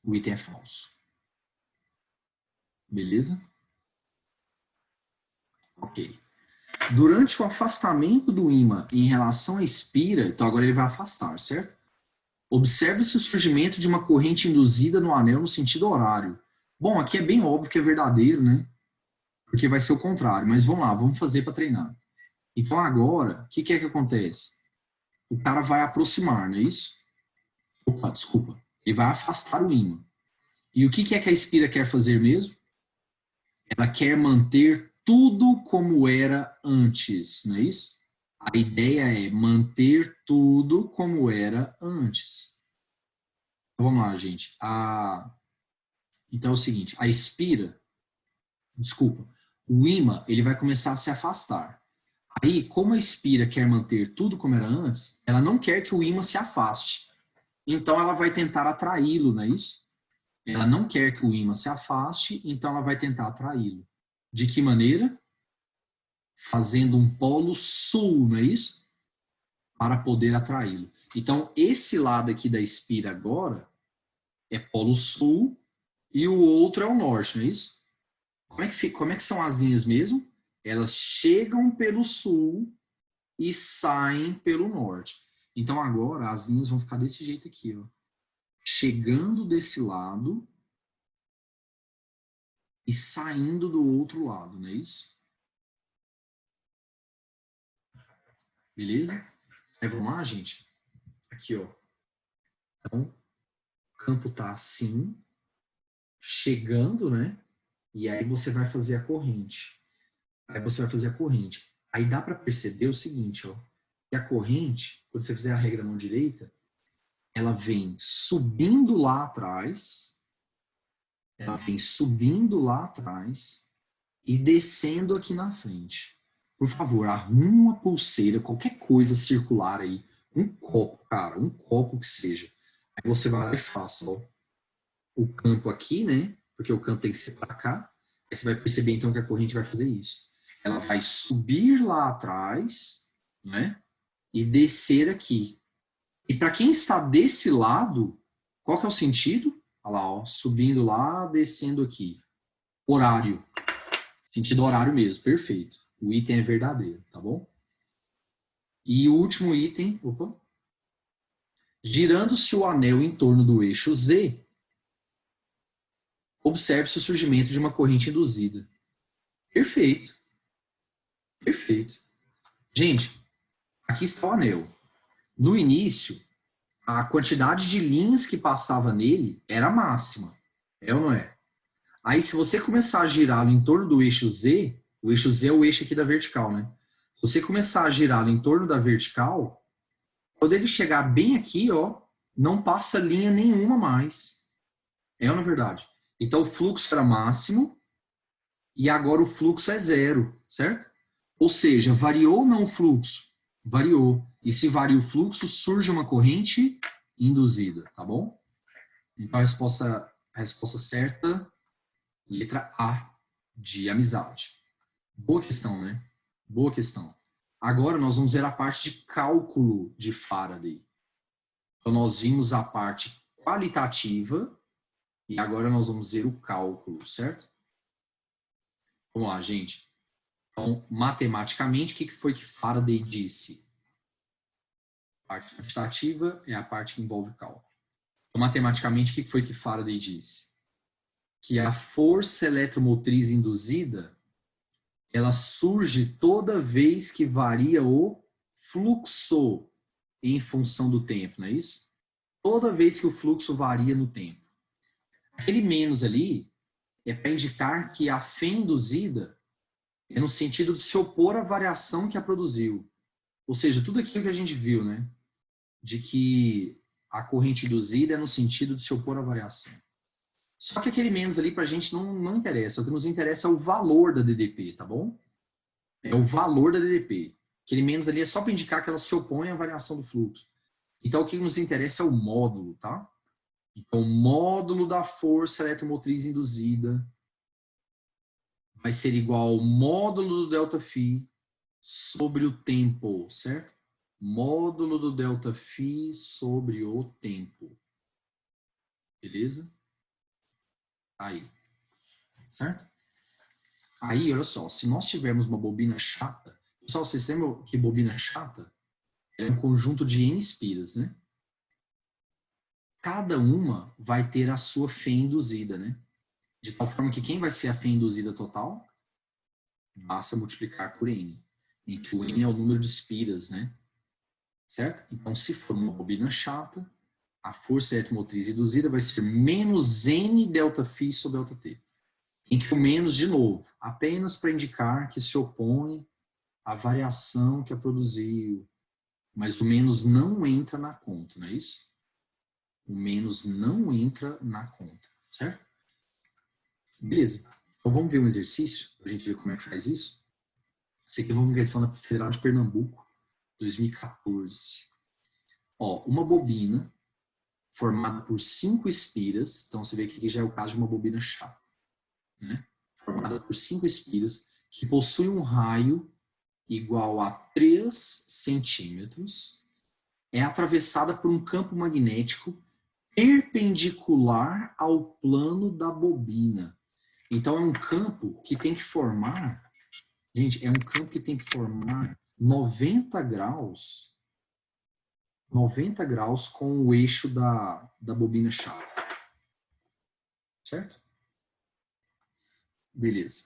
O item é falso. Beleza? Ok. Durante o afastamento do ímã em relação à espira, então agora ele vai afastar, certo? Observe-se o surgimento de uma corrente induzida no anel no sentido horário. Bom, aqui é bem óbvio que é verdadeiro, né? Porque vai ser o contrário, mas vamos lá, vamos fazer para treinar. Então agora, o que é que acontece? O cara vai aproximar, não é isso? Opa, desculpa. Ele vai afastar o ímã. E o que é que a espira quer fazer mesmo? Ela quer manter tudo como era antes, não é isso? A ideia é manter tudo como era antes. Então, vamos lá, gente. Então é o seguinte, a espira, desculpa, o ímã, ele vai começar a se afastar. Aí, como a espira quer manter tudo como era antes, ela não quer que o ímã se afaste. Então, ela vai tentar atraí-lo, não é isso? Ela não quer que o ímã se afaste, então ela vai tentar atraí-lo. De que maneira? Fazendo um polo sul, não é isso? Para poder atraí-lo. Então, esse lado aqui da espira agora é polo sul e o outro é o norte, não é isso? Como é que são as linhas mesmo? Elas chegam pelo sul e saem pelo norte. Então, agora, as linhas vão ficar desse jeito aqui, ó. Chegando desse lado e saindo do outro lado, não é isso? Beleza? Aí, vamos lá, gente? Aqui, ó. Então, o campo tá assim, chegando, né? E aí você vai fazer a corrente. Aí dá para perceber o seguinte, ó. Que a corrente, quando você fizer a regra mão direita, ela vem subindo lá atrás, e descendo aqui na frente. Por favor, arrume uma pulseira, qualquer coisa circular aí. Um copo, cara, um copo que seja. Aí você vai lá e faça, ó, o campo aqui, né? Porque o campo tem que ser para cá. Aí você vai perceber, então, que a corrente vai fazer isso. Ela vai subir lá atrás, né? E descer aqui. E para quem está desse lado, qual que é o sentido? Olha lá, ó, subindo lá, descendo aqui. Horário. Sentido horário mesmo, perfeito. O item é verdadeiro, tá bom? E o último item, opa. Girando-se o anel em torno do eixo Z, observe-se o surgimento de uma corrente induzida. Perfeito. Perfeito. Gente, aqui está o anel. No início, a quantidade de linhas que passava nele era máxima. É ou não é? Aí, se você começar a girá-lo em torno do eixo Z, o eixo Z é o eixo aqui da vertical, né? Se você começar a girá-lo em torno da vertical, quando ele chegar bem aqui, ó, não passa linha nenhuma mais. É ou não é verdade? Então, o fluxo era máximo e agora o fluxo é zero, certo? Ou seja, variou ou não o fluxo? Variou. E se varia o fluxo, surge uma corrente induzida, tá bom? Então, a resposta certa, letra A. de amizade. Boa questão, né? Boa questão. Agora nós vamos ver a parte de cálculo de Faraday. Então nós vimos a parte qualitativa e agora nós vamos ver o cálculo, certo? Vamos lá, gente. Então, matematicamente, o que foi que Faraday disse? A parte quantitativa é a parte que envolve cálculo. Então, matematicamente, o que foi que Faraday disse? Que a força eletromotriz induzida, ela surge toda vez que varia o fluxo em função do tempo, não é isso? Toda vez que o fluxo varia no tempo. Aquele menos ali é para indicar que a fé induzida é no sentido de se opor à variação que a produziu. Ou seja, tudo aquilo que a gente viu, né? De que a corrente induzida é no sentido de se opor à variação. Só que aquele menos ali para a gente não interessa. O que nos interessa é o valor da DDP, tá bom? É o valor da DDP. Aquele menos ali é só para indicar que ela se opõe à variação do fluxo. Então, o que nos interessa é o módulo, tá? Então, o módulo da força eletromotriz induzida vai ser igual ao módulo do ΔΦ sobre o tempo, certo? Módulo do ΔΦ sobre o tempo. Beleza? Aí. Certo? Aí, olha só, se nós tivermos uma bobina chata, pessoal, vocês lembram que bobina chata é um conjunto de N espiras, né? Cada uma vai ter a sua fé induzida, né? De tal forma que quem vai ser a fé induzida total? Basta multiplicar por N. Em que o N é o número de espiras, né? Certo? Então, se for uma bobina chata, a força eletromotriz induzida vai ser menos N ΔΦ sobre ΔT. Em que o menos, de novo, apenas para indicar que se opõe à variação que a produziu. Mas o menos não entra na conta, não é isso? O menos não entra na conta, certo? Beleza. Então vamos ver um exercício, para a gente ver como é que faz isso. Esse aqui é uma questão da Federal de Pernambuco, 2014. Ó, uma bobina formada por 5 espiras, então você vê que aqui já é o caso de uma bobina chata, né? Formada por 5 espiras, que possui um raio igual a 3 centímetros, é atravessada por um campo magnético perpendicular ao plano da bobina. Então, é um campo que tem que formar, gente, é um campo que tem que formar 90 graus com o eixo da bobina chata. Certo? Beleza.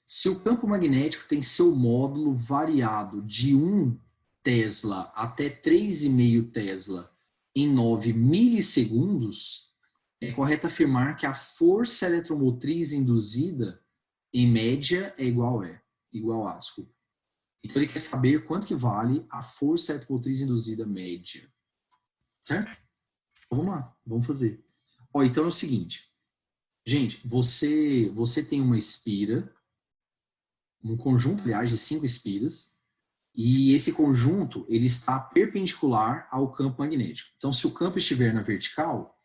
Se o campo magnético tem seu módulo variado de 1 Tesla até 3,5 Tesla em 9 milissegundos, é correto afirmar que a força eletromotriz induzida, em média, é igual a, desculpa. Então ele quer saber quanto que vale a força eletromotriz induzida média. Certo? Então, vamos lá, vamos fazer. Ó, então é o seguinte. Gente, você tem uma espira, um conjunto, aliás, de 5 espiras, e esse conjunto ele está perpendicular ao campo magnético. Então, se o campo estiver na vertical,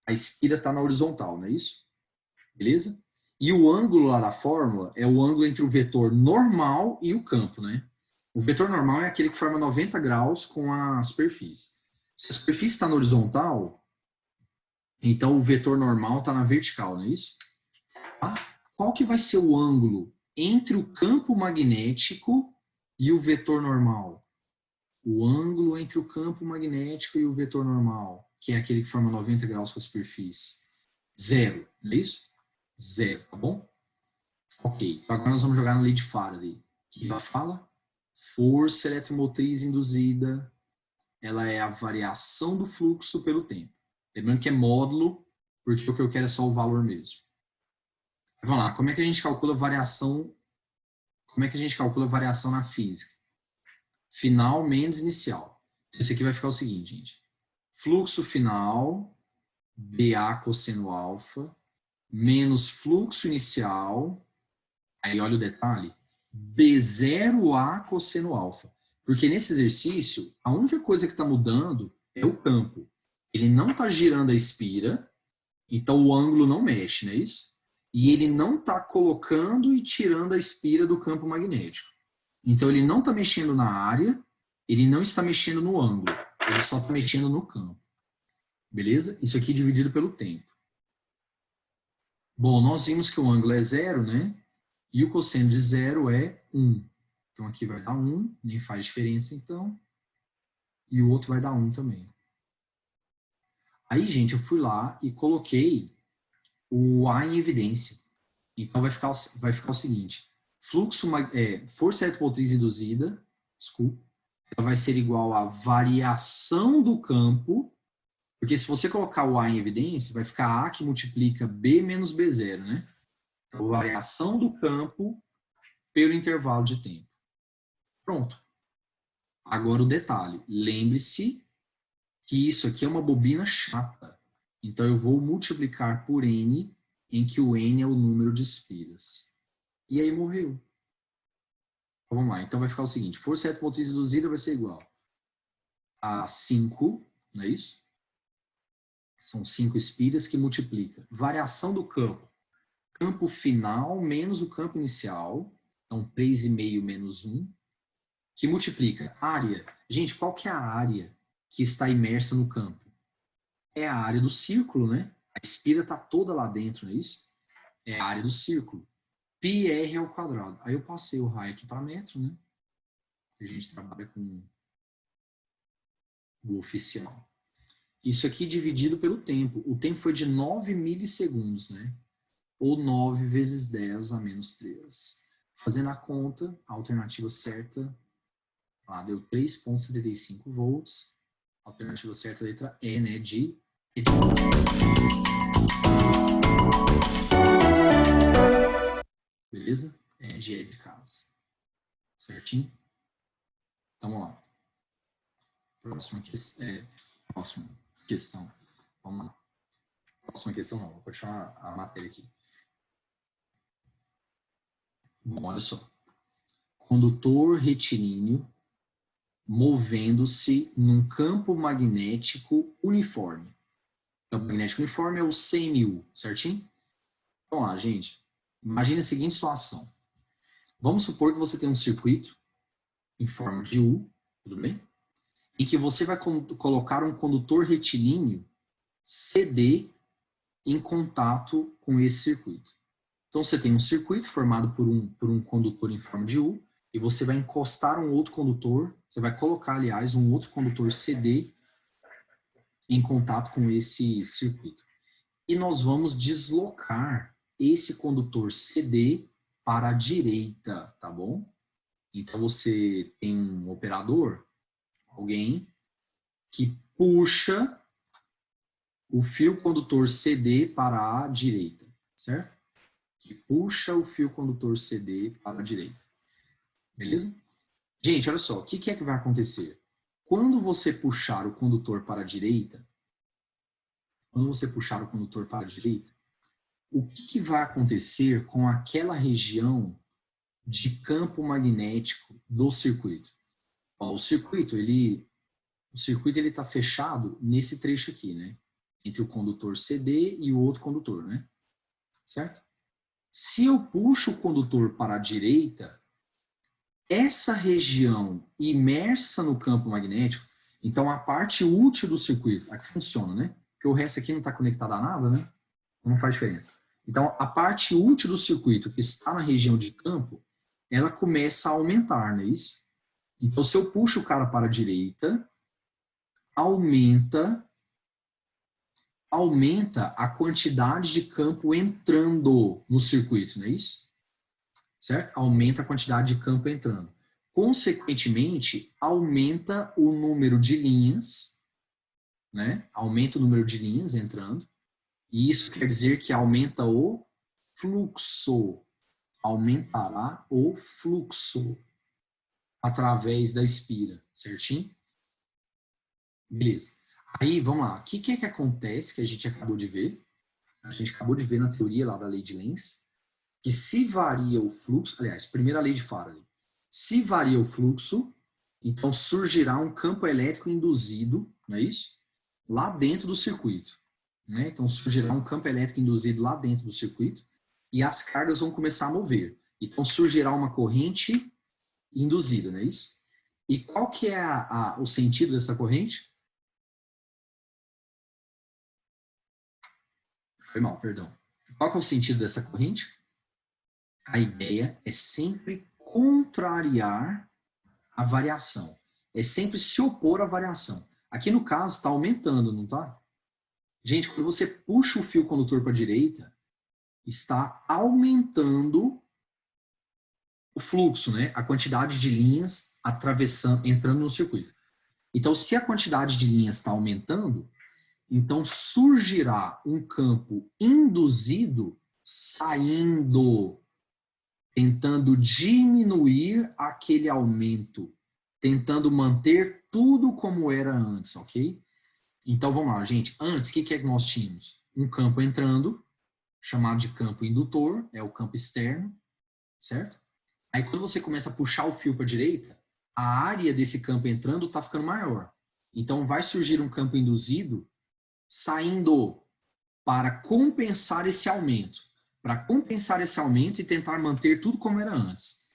a espira está na horizontal, não é isso? Beleza? E o ângulo lá da fórmula é o ângulo entre o vetor normal e o campo, né? O vetor normal é aquele que forma 90 graus com a superfície. Se a superfície está na horizontal, então o vetor normal está na vertical, não é isso? Ah, qual que vai ser o ângulo entre o campo magnético e o vetor normal? O ângulo entre o campo magnético e o vetor normal, que é aquele que forma 90 graus com a superfície. 0, não é isso? 0, tá bom? Ok, então agora nós vamos jogar na lei de Faraday. O que ela fala? Força eletromotriz induzida, ela é a variação do fluxo pelo tempo. Lembrando que é módulo, porque o que eu quero é só o valor mesmo. Vamos lá, como é que a gente calcula variação? Como é que a gente calcula variação na física? Final menos inicial. Esse aqui vai ficar o seguinte, gente. Fluxo final, BA cosseno alfa, menos fluxo inicial, aí olha o detalhe, B0A cosseno alfa. Porque nesse exercício, a única coisa que está mudando é o campo. Ele não está girando a espira, então o ângulo não mexe, não é isso? e ele não está colocando e tirando a espira do campo magnético. Então, ele não está mexendo na área, ele não está mexendo no ângulo, ele só está mexendo no campo. Beleza? Isso aqui dividido pelo tempo. Bom, nós vimos que o ângulo é 0, né? E o cosseno de 0 é 1. Então, aqui vai dar 1, nem faz diferença, então. E o outro vai dar 1 também. Aí, gente, eu fui lá e coloquei o A em evidência. Então, vai ficar o seguinte. Força eletromotriz induzida, desculpa, ela vai ser igual à variação do campo, porque se você colocar o A em evidência, vai ficar A que multiplica B menos B0, né? Então, variação do campo pelo intervalo de tempo. Pronto. Agora o detalhe. Lembre-se que isso aqui é uma bobina chata. Então, eu vou multiplicar por N, em que o N é o número de espiras. E aí morreu. Então, vamos lá. Então, vai ficar o seguinte. Força eletromotriz induzida vai ser igual a 5, não é isso? São 5 espiras que multiplica. Variação do campo. Campo final menos o campo inicial. Então, 3,5 menos 1. Que multiplica área. Gente, qual que é a área que está imersa no campo? É a área do círculo, né? A espira está toda lá dentro, não é isso? É a área do círculo. πr ao quadrado. Aí eu passei o raio aqui para metro, né? A gente trabalha com o oficial. Isso aqui dividido pelo tempo. O tempo foi de 9 milissegundos, né? Ou 9 vezes 10 a menos 3. Fazendo a conta, a alternativa certa, lá deu 3,75 volts. A alternativa certa, a letra E, né? De beleza? É de casa. Certinho? Então, vamos lá. Próxima questão. Vamos lá. Próxima questão não, vou continuar a matéria aqui. Bom, olha só. Condutor retilíneo movendo-se num campo magnético uniforme. O campo magnético uniforme é o CMU, certinho? Então, lá, gente. Imagine a seguinte situação. Vamos supor que você tem um circuito em forma de U, tudo bem? Em que você vai colocar um condutor retilíneo CD em contato com esse circuito. Então, você tem um circuito formado por um condutor em forma de U, e você vai encostar um outro condutor, você vai colocar, aliás, um outro condutor CD em contato com esse circuito. E nós vamos deslocar esse condutor CD para a direita, tá bom? Então, você tem um operador, alguém que puxa o fio condutor CD para a direita, certo? Que puxa o fio condutor CD para a direita. Beleza? Gente, olha só, o que é que vai acontecer? Quando você puxar o condutor para a direita, o que vai acontecer com aquela região de campo magnético do circuito? Ó, o circuito ele está fechado nesse trecho aqui, né? Entre o condutor CD e o outro condutor, né? Certo? Se eu puxo o condutor para a direita, essa região imersa no campo magnético, então a parte útil do circuito, a que funciona, né? Porque o resto aqui não está conectado a nada, né? Não faz diferença. Então, a parte útil do circuito que está na região de campo, ela começa a aumentar, não é isso? Então, se eu puxo o cara para a direita, aumenta a quantidade de campo entrando no circuito, não é isso? Certo? Aumenta a quantidade de campo entrando. Consequentemente, aumenta o número de linhas, né? Aumenta o número de linhas entrando. E isso quer dizer que aumenta o fluxo. Aumentará o fluxo através da espira, certinho? Beleza. Aí, vamos lá. O que é que acontece que a gente acabou de ver? A gente acabou de ver na teoria lá da lei de Lenz, que se varia o fluxo, aliás, primeira lei de Faraday, se varia o fluxo, então surgirá um campo elétrico induzido, não é isso? Lá dentro do circuito. Né? Então surgirá um campo elétrico induzido lá dentro do circuito, e as cargas vão começar a mover. Então surgirá uma corrente induzida, não é isso? E qual que é o sentido dessa corrente? Foi mal, perdão. Qual que é o sentido dessa corrente? A ideia é sempre contrariar a variação. É sempre se opor à variação. Aqui no caso está aumentando, não está? Gente, quando você puxa o fio condutor para a direita, está aumentando o fluxo, né? A quantidade de linhas atravessando, entrando no circuito. Então, se a quantidade de linhas está aumentando, então surgirá um campo induzido saindo, tentando diminuir aquele aumento, tentando manter tudo como era antes, ok? Então, vamos lá, gente. Antes, o que é que nós tínhamos? Um campo entrando, chamado de campo indutor, é o campo externo, certo? Aí, quando você começa a puxar o fio para a direita, a área desse campo entrando está ficando maior. Então, vai surgir um campo induzido saindo para compensar esse aumento. Para compensar esse aumento e tentar manter tudo como era antes.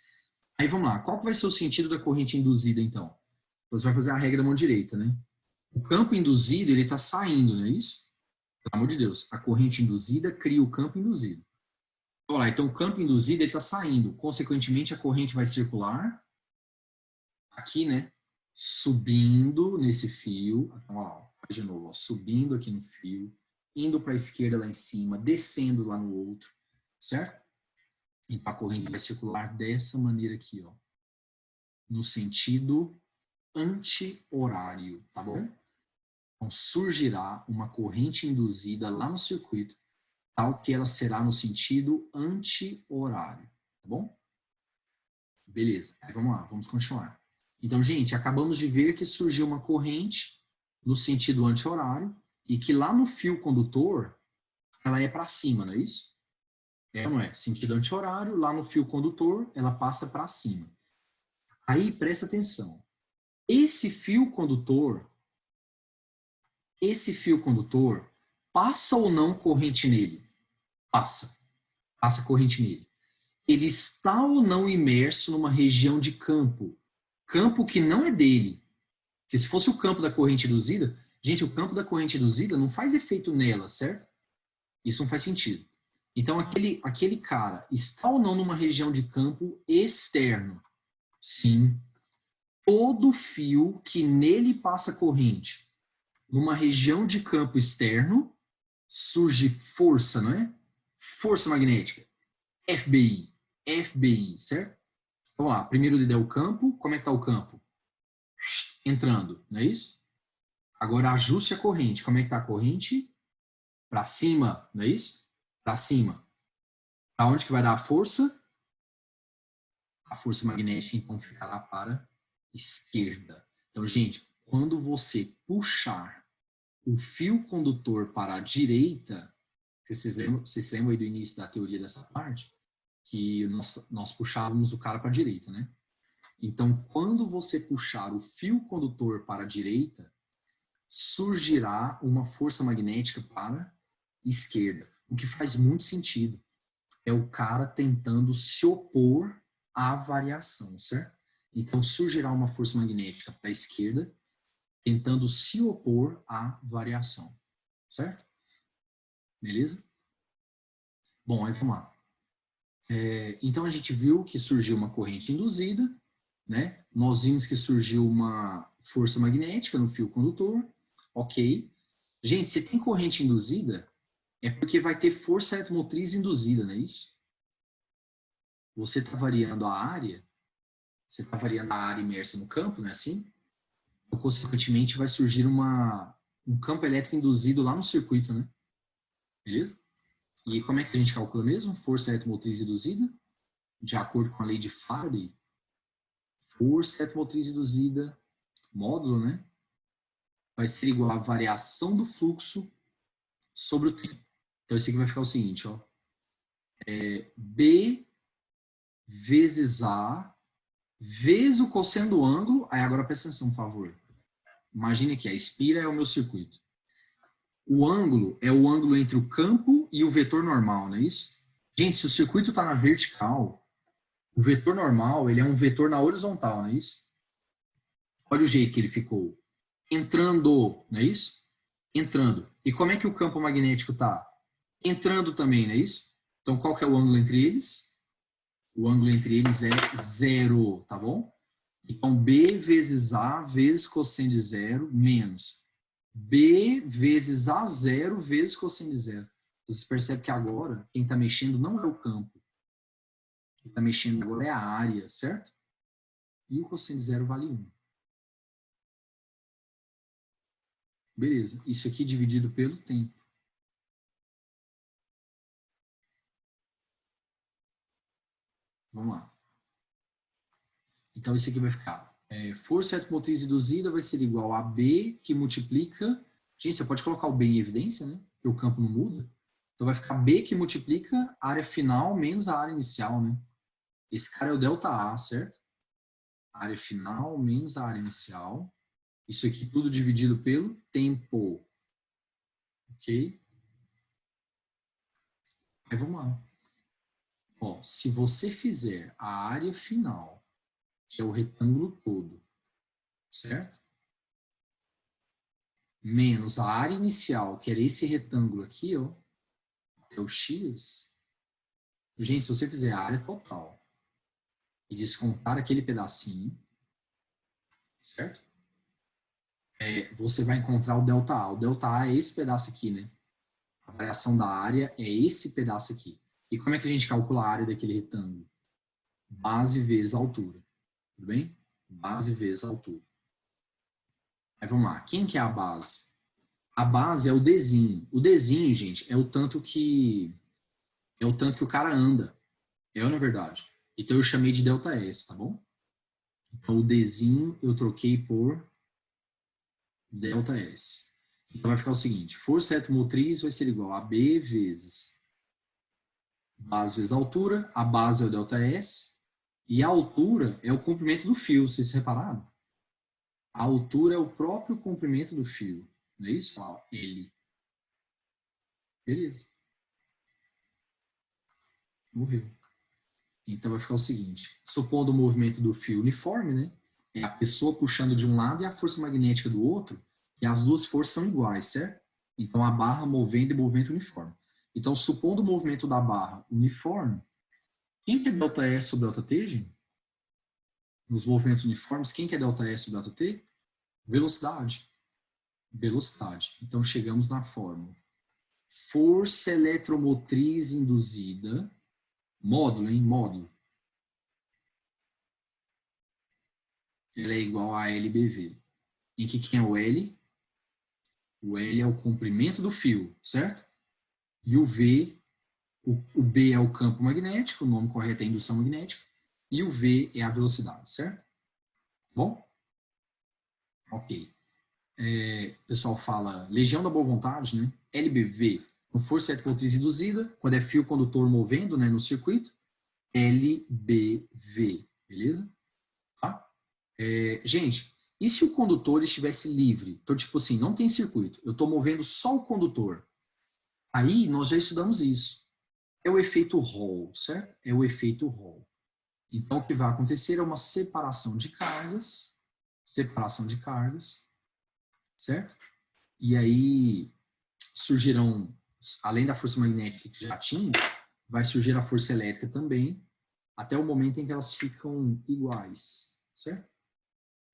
Aí, vamos lá. Qual que vai ser o sentido da corrente induzida, então? Você vai fazer a regra da mão direita, né? O campo induzido, ele está saindo, não é isso? Pelo amor de Deus. A corrente induzida cria o campo induzido. Olha lá, então o campo induzido está saindo. Consequentemente, a corrente vai circular aqui, né? Subindo nesse fio. Então, ó, de novo, ó, subindo aqui no fio, indo para a esquerda lá em cima, descendo lá no outro, certo? Então a corrente vai circular dessa maneira aqui, ó, no sentido anti-horário, tá bom? Então surgirá uma corrente induzida lá no circuito, tal que ela será no sentido anti-horário, tá bom? Beleza, aí vamos lá, vamos continuar. Então, gente, acabamos de ver que surgiu uma corrente no sentido anti-horário e que lá no fio condutor ela é para cima, não é isso? É ou não é? Sentido anti-horário, lá no fio condutor ela passa para cima. Aí, presta atenção. Esse fio condutor, passa ou não corrente nele? Passa. Passa corrente nele. Ele está ou não imerso numa região de campo? Campo que não é dele. Porque se fosse o campo da corrente induzida, gente, o campo da corrente induzida não faz efeito nela, certo? Isso não faz sentido. Então, aquele cara está ou não numa região de campo externo? Sim. Todo fio que nele passa corrente numa região de campo externo, surge força, não é? Força magnética. FBI. FBI, certo? Vamos lá. Primeiro dedo é o campo. Como é que está o campo? Entrando, não é isso? Agora ajuste a corrente. Como é que está a corrente? Para cima, não é isso? Para cima. Para onde que vai dar a força? A força magnética, então, ficará para a esquerda. Então, gente, quando você puxar o fio condutor para a direita, vocês se lembram aí do início da teoria dessa parte? Que nós puxávamos o cara para a direita, né? Então, quando você puxar o fio condutor para a direita, surgirá uma força magnética para a esquerda. O que faz muito sentido. É o cara tentando se opor à variação, certo? Então, surgirá uma força magnética para a esquerda, tentando se opor à variação, certo? Beleza? Bom, aí vamos lá. Então, a gente viu que surgiu uma corrente induzida, né? Nós vimos que surgiu uma força magnética no fio condutor, ok. Gente, se tem corrente induzida, é porque vai ter força eletromotriz induzida, não é isso? Você está variando a área, você está variando a área imersa no campo, não é assim? Então, consequentemente, vai surgir um campo elétrico induzido lá no circuito, né? Beleza? E como é que a gente calcula mesmo? Força eletromotriz induzida, de acordo com a lei de Faraday, força eletromotriz induzida, módulo, né? Vai ser igual à variação do fluxo sobre o tempo. Então, esse aqui vai ficar o seguinte, ó. B vezes A vezes o cosseno do ângulo. Aí agora presta atenção, por favor. Imagine que a espira é o meu circuito. O ângulo é o ângulo entre o campo e o vetor normal, não é isso? Gente, se o circuito está na vertical, o vetor normal, ele é um vetor na horizontal, não é isso? Olha o jeito que ele ficou. Entrando, não é isso? Entrando. E como é que o campo magnético está? Entrando também, não é isso? Então, qual que é o ângulo entre eles? O ângulo entre eles é zero, tá bom? Então, B vezes A vezes cosseno de zero menos B vezes A0 vezes cosseno de zero. Vocês percebem que agora, quem está mexendo não é o campo. Quem está mexendo agora é a área, certo? E o cosseno de zero vale 1. Beleza. Isso aqui dividido pelo tempo. Vamos lá. Então, isso aqui vai ficar. Força motriz induzida vai ser igual a B, que multiplica... Gente, você pode colocar o B em evidência, né? Porque o campo não muda. Então, vai ficar B que multiplica a área final menos a área inicial, né? Esse cara é o ΔA, certo? A área final menos a área inicial. Isso aqui tudo dividido pelo tempo. Ok? Aí, vamos lá. Ó, se você fizer a área final, que é o retângulo todo, certo? Menos a área inicial, que era esse retângulo aqui, ó, até o X. Gente, se você fizer a área total e descontar aquele pedacinho, certo? Você vai encontrar o ΔA. O ΔA é esse pedaço aqui, né? A variação da área é esse pedaço aqui. E como é que a gente calcula a área daquele retângulo? Base vezes altura. Tudo bem? Base vezes altura. Aí vamos lá. Quem que é a base? A base é o Dzinho. O Dzinho, gente, é o tanto que o cara anda. É ou não é verdade? Então eu chamei de ΔS, tá bom? Então o Dzinho eu troquei por ΔS. Então vai ficar o seguinte: força retromotriz vai ser igual a B vezes base vezes altura. A base é o ΔS. E a altura é o comprimento do fio, vocês repararam? A altura é o próprio comprimento do fio. Não é isso? Ó, L. Beleza. Morreu. Então vai ficar o seguinte: supondo o movimento do fio uniforme, né? É a pessoa puxando de um lado e a força magnética do outro, e as duas forças são iguais, certo? Então a barra movendo e movimento uniforme. Então, supondo o movimento da barra uniforme, quem que é ΔS sobre ΔT, gente? Nos movimentos uniformes, quem que é ΔS sobre ΔT? Velocidade. Velocidade. Então chegamos na fórmula. Força eletromotriz induzida, módulo, hein? Módulo. Ela é igual a LBV. Em que quem é o L? O L é o comprimento do fio, certo? E o V, o B é o campo magnético, o nome correto é indução magnética, e o V é a velocidade, certo? Bom? Ok. O pessoal fala legião da boa vontade, né? LBV, com força eletromotriz induzida, quando é fio condutor movendo, né, no circuito. LBV, beleza? Tá? Gente, e se o condutor estivesse livre? Então, tipo assim, não tem circuito, eu estou movendo só o condutor. Aí, nós já estudamos isso. É o efeito Hall, certo? É o efeito Hall. Então, o que vai acontecer é uma separação de cargas, certo? E aí surgirão, além da força magnética que já tinha, vai surgir a força elétrica também, até o momento em que elas ficam iguais, certo?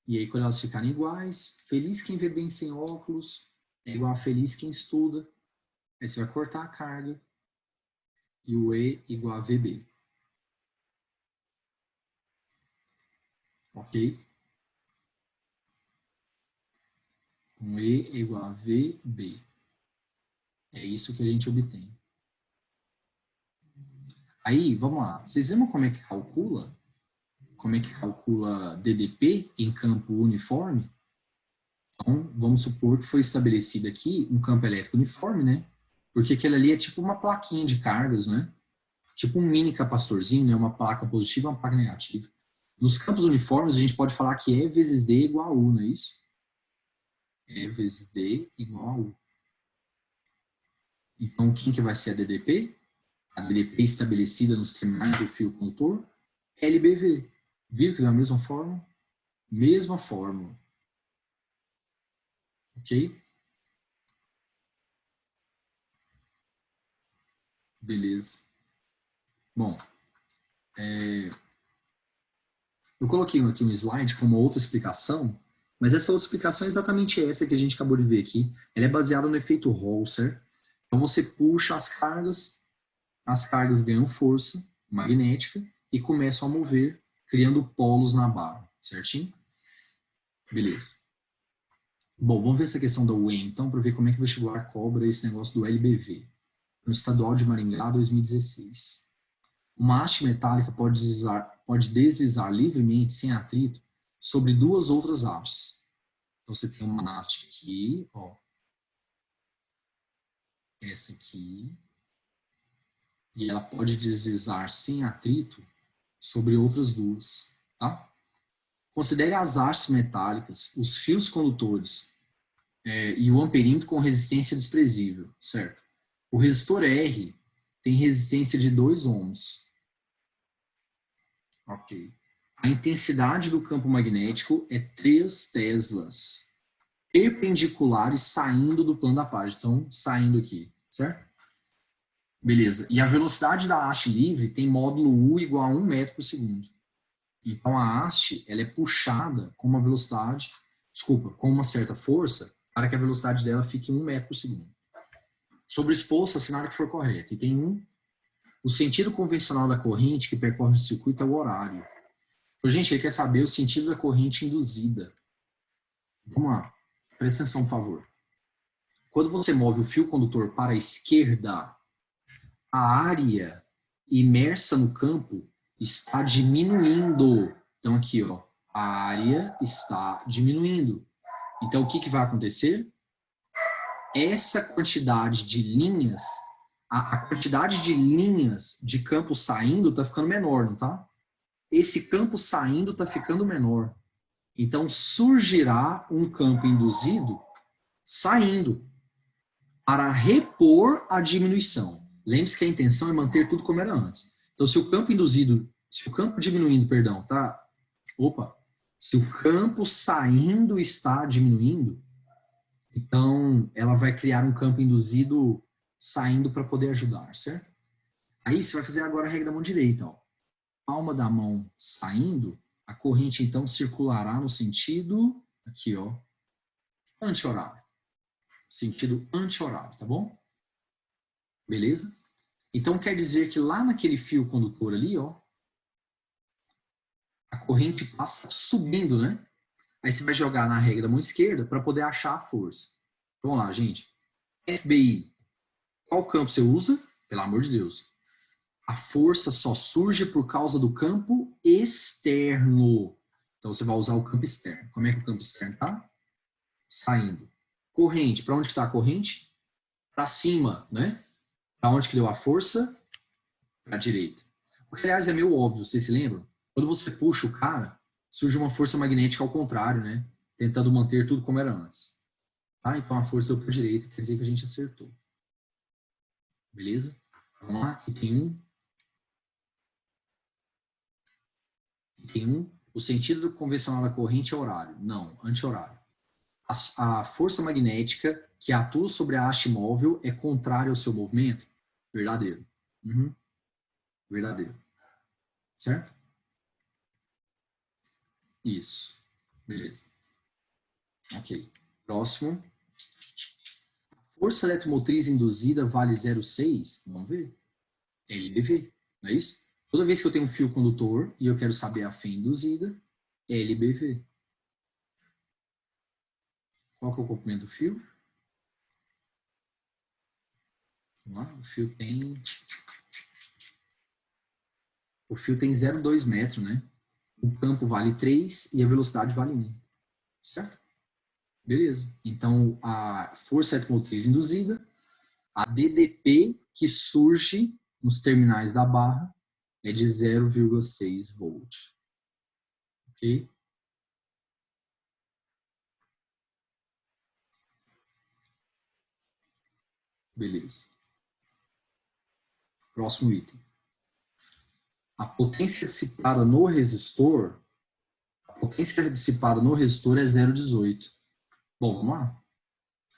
E aí, quando elas ficarem iguais, feliz quem vê bem sem óculos, é igual a feliz quem estuda. Aí você vai cortar a carga e o E igual a VB. Ok? Um E igual a VB. É isso que a gente obtém. Aí, vamos lá. Vocês lembram como é que calcula? Como é que calcula DDP em campo uniforme? Então, vamos supor que foi estabelecido aqui um campo elétrico uniforme, né? Porque aquele ali é tipo uma plaquinha de cargas, né? Tipo um mini capacitorzinho, né? Uma placa positiva e uma placa negativa. Nos campos uniformes, a gente pode falar que E vezes D igual a U, não é isso? E vezes D igual a U. Então, quem que vai ser a DDP? a DDP estabelecida nos terminais do fio condutor, LBV. Viram que é a mesma fórmula? Mesma fórmula. Ok? Beleza. Bom, eu coloquei aqui um slide com uma outra explicação, mas essa outra explicação é exatamente essa que a gente acabou de ver aqui. Ela é baseada no efeito Hall, certo? Então você puxa as cargas ganham força magnética e começam a mover, criando polos na barra, certinho? Beleza. Bom, vamos ver essa questão da UEM, então, para ver como é que o vestibular cobra esse negócio do LBV. No Estadual de Maringá, 2016. Uma haste metálica pode deslizar livremente, sem atrito, sobre duas outras hastes. Então, você tem uma haste aqui, ó. Essa aqui. E ela pode deslizar sem atrito sobre outras duas, tá? Considere as hastes metálicas, os fios condutores e o amperímetro com resistência desprezível, certo? O resistor R tem resistência de 2 ohms. Ok. A intensidade do campo magnético é 3 teslas, perpendiculares saindo do plano da página. Então, saindo aqui, certo? Beleza. E a velocidade da haste livre tem módulo U igual a 1 metro por segundo. Então, a haste ela é puxada com uma velocidade, com uma certa força, para que a velocidade dela fique 1 metro por segundo. Sobreexposto, assinale que for correto. E tem o sentido convencional da corrente que percorre o circuito é o horário. Então, gente, ele quer saber o sentido da corrente induzida. Vamos lá. Presta atenção, por favor. Quando você move o fio condutor para a esquerda, a área imersa no campo está diminuindo. Então, aqui, ó, a área está diminuindo. Então, o que vai acontecer? Essa quantidade de linhas, a quantidade de linhas de campo saindo está ficando menor, não tá? Esse campo saindo está ficando menor. Então, surgirá um campo induzido saindo para repor a diminuição. Lembre-se que a intenção é manter tudo como era antes. Então, se o campo diminuindo, perdão, tá? Se o campo saindo está diminuindo, então ela vai criar um campo induzido saindo para poder ajudar, certo? Aí você vai fazer agora a regra da mão direita, ó. Palma da mão saindo, a corrente então circulará no sentido, aqui ó, anti-horário. Sentido anti-horário, tá bom? Beleza? Então quer dizer que lá naquele fio condutor ali, ó, a corrente passa subindo, né? Aí você vai jogar na regra da mão esquerda para poder achar a força. Vamos lá, gente. FBI. Qual campo você usa? Pelo amor de Deus. A força só surge por causa do campo externo. Então você vai usar o campo externo. Como é que o campo externo está? Saindo. Corrente. Para onde está a corrente? Para cima, né? Para onde que deu a força? Para a direita. O que, aliás, é meio óbvio, vocês se lembram? Quando você puxa o cara, surge uma força magnética ao contrário, né? Tentando manter tudo como era antes. Tá? Então a força deu para a direita, quer dizer que a gente acertou. Beleza? Vamos lá, item 1. Item 1. O sentido convencional da corrente é horário. Não, anti-horário. A força magnética que atua sobre a haste móvel é contrária ao seu movimento? Verdadeiro. Uhum. Verdadeiro. Certo? Isso. Beleza. Ok. Próximo. Força eletromotriz induzida vale 0,6? Vamos ver. LBV. Não é isso? Toda vez que eu tenho um fio condutor e eu quero saber a fé induzida, LBV. Qual que é o comprimento do fio? Vamos lá. O fio tem 0,2 metros, né? O campo vale 3 e a velocidade vale 1. Certo? Beleza. Então, a força eletromotriz induzida, a DDP que surge nos terminais da barra é de 0,6 volt. Ok? Beleza. Próximo item. A potência dissipada no resistor, é 0,18. Bom, vamos lá.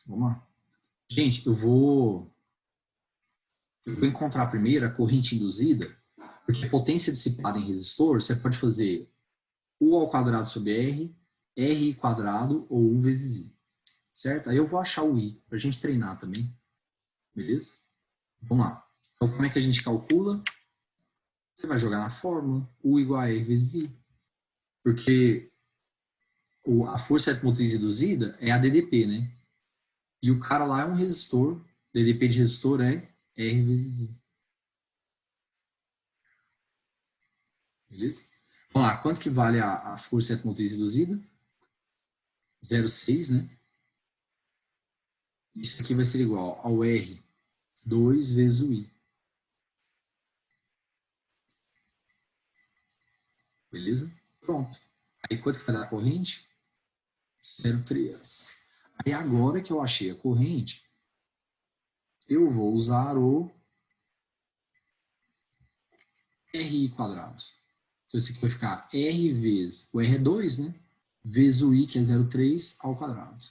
Vamos lá. Gente, eu vou encontrar primeiro a corrente induzida, porque a potência dissipada em resistor, você pode fazer U ao quadrado sobre R, R quadrado ou U vezes I. Certo? Aí eu vou achar o I, para a gente treinar também. Beleza? Vamos lá. Então, como é que a gente calcula? Você vai jogar na fórmula, U igual a R vezes I. Porque a força motriz induzida é a DDP, né? E o cara lá é um resistor, DDP de resistor é R vezes I. Beleza? Vamos lá, quanto que vale a força motriz induzida? 0,6, né? Isso aqui vai ser igual ao R, 2 vezes o I. Beleza? Pronto. Aí quanto que vai dar a corrente? 0,3. Aí agora que eu achei a corrente, eu vou usar o RI quadrado. Então esse aqui vai ficar R vezes, o R é 2, né? Vezes o I, que é 0,3, ao quadrado.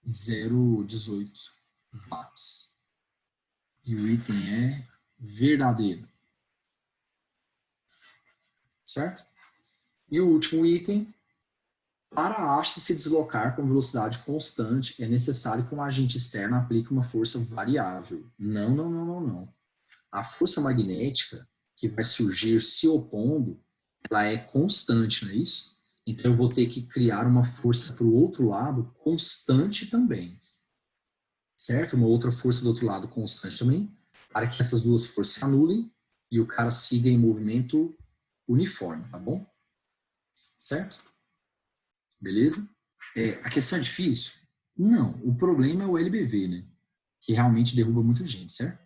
0,18 watts. E o item é verdadeiro. Certo? E o último item, para a haste se deslocar com velocidade constante, é necessário que um agente externo aplique uma força variável. Não, não, não, não, não. A força magnética que vai surgir se opondo, ela é constante, não é isso? Então eu vou ter que criar uma força para o outro lado constante também. Certo? Uma outra força do outro lado constante também, para que essas duas forças se anulem e o cara siga em movimento uniforme, tá bom? Certo? Beleza? A questão é difícil? Não. O problema é o LBV, né? Que realmente derruba muita gente, certo?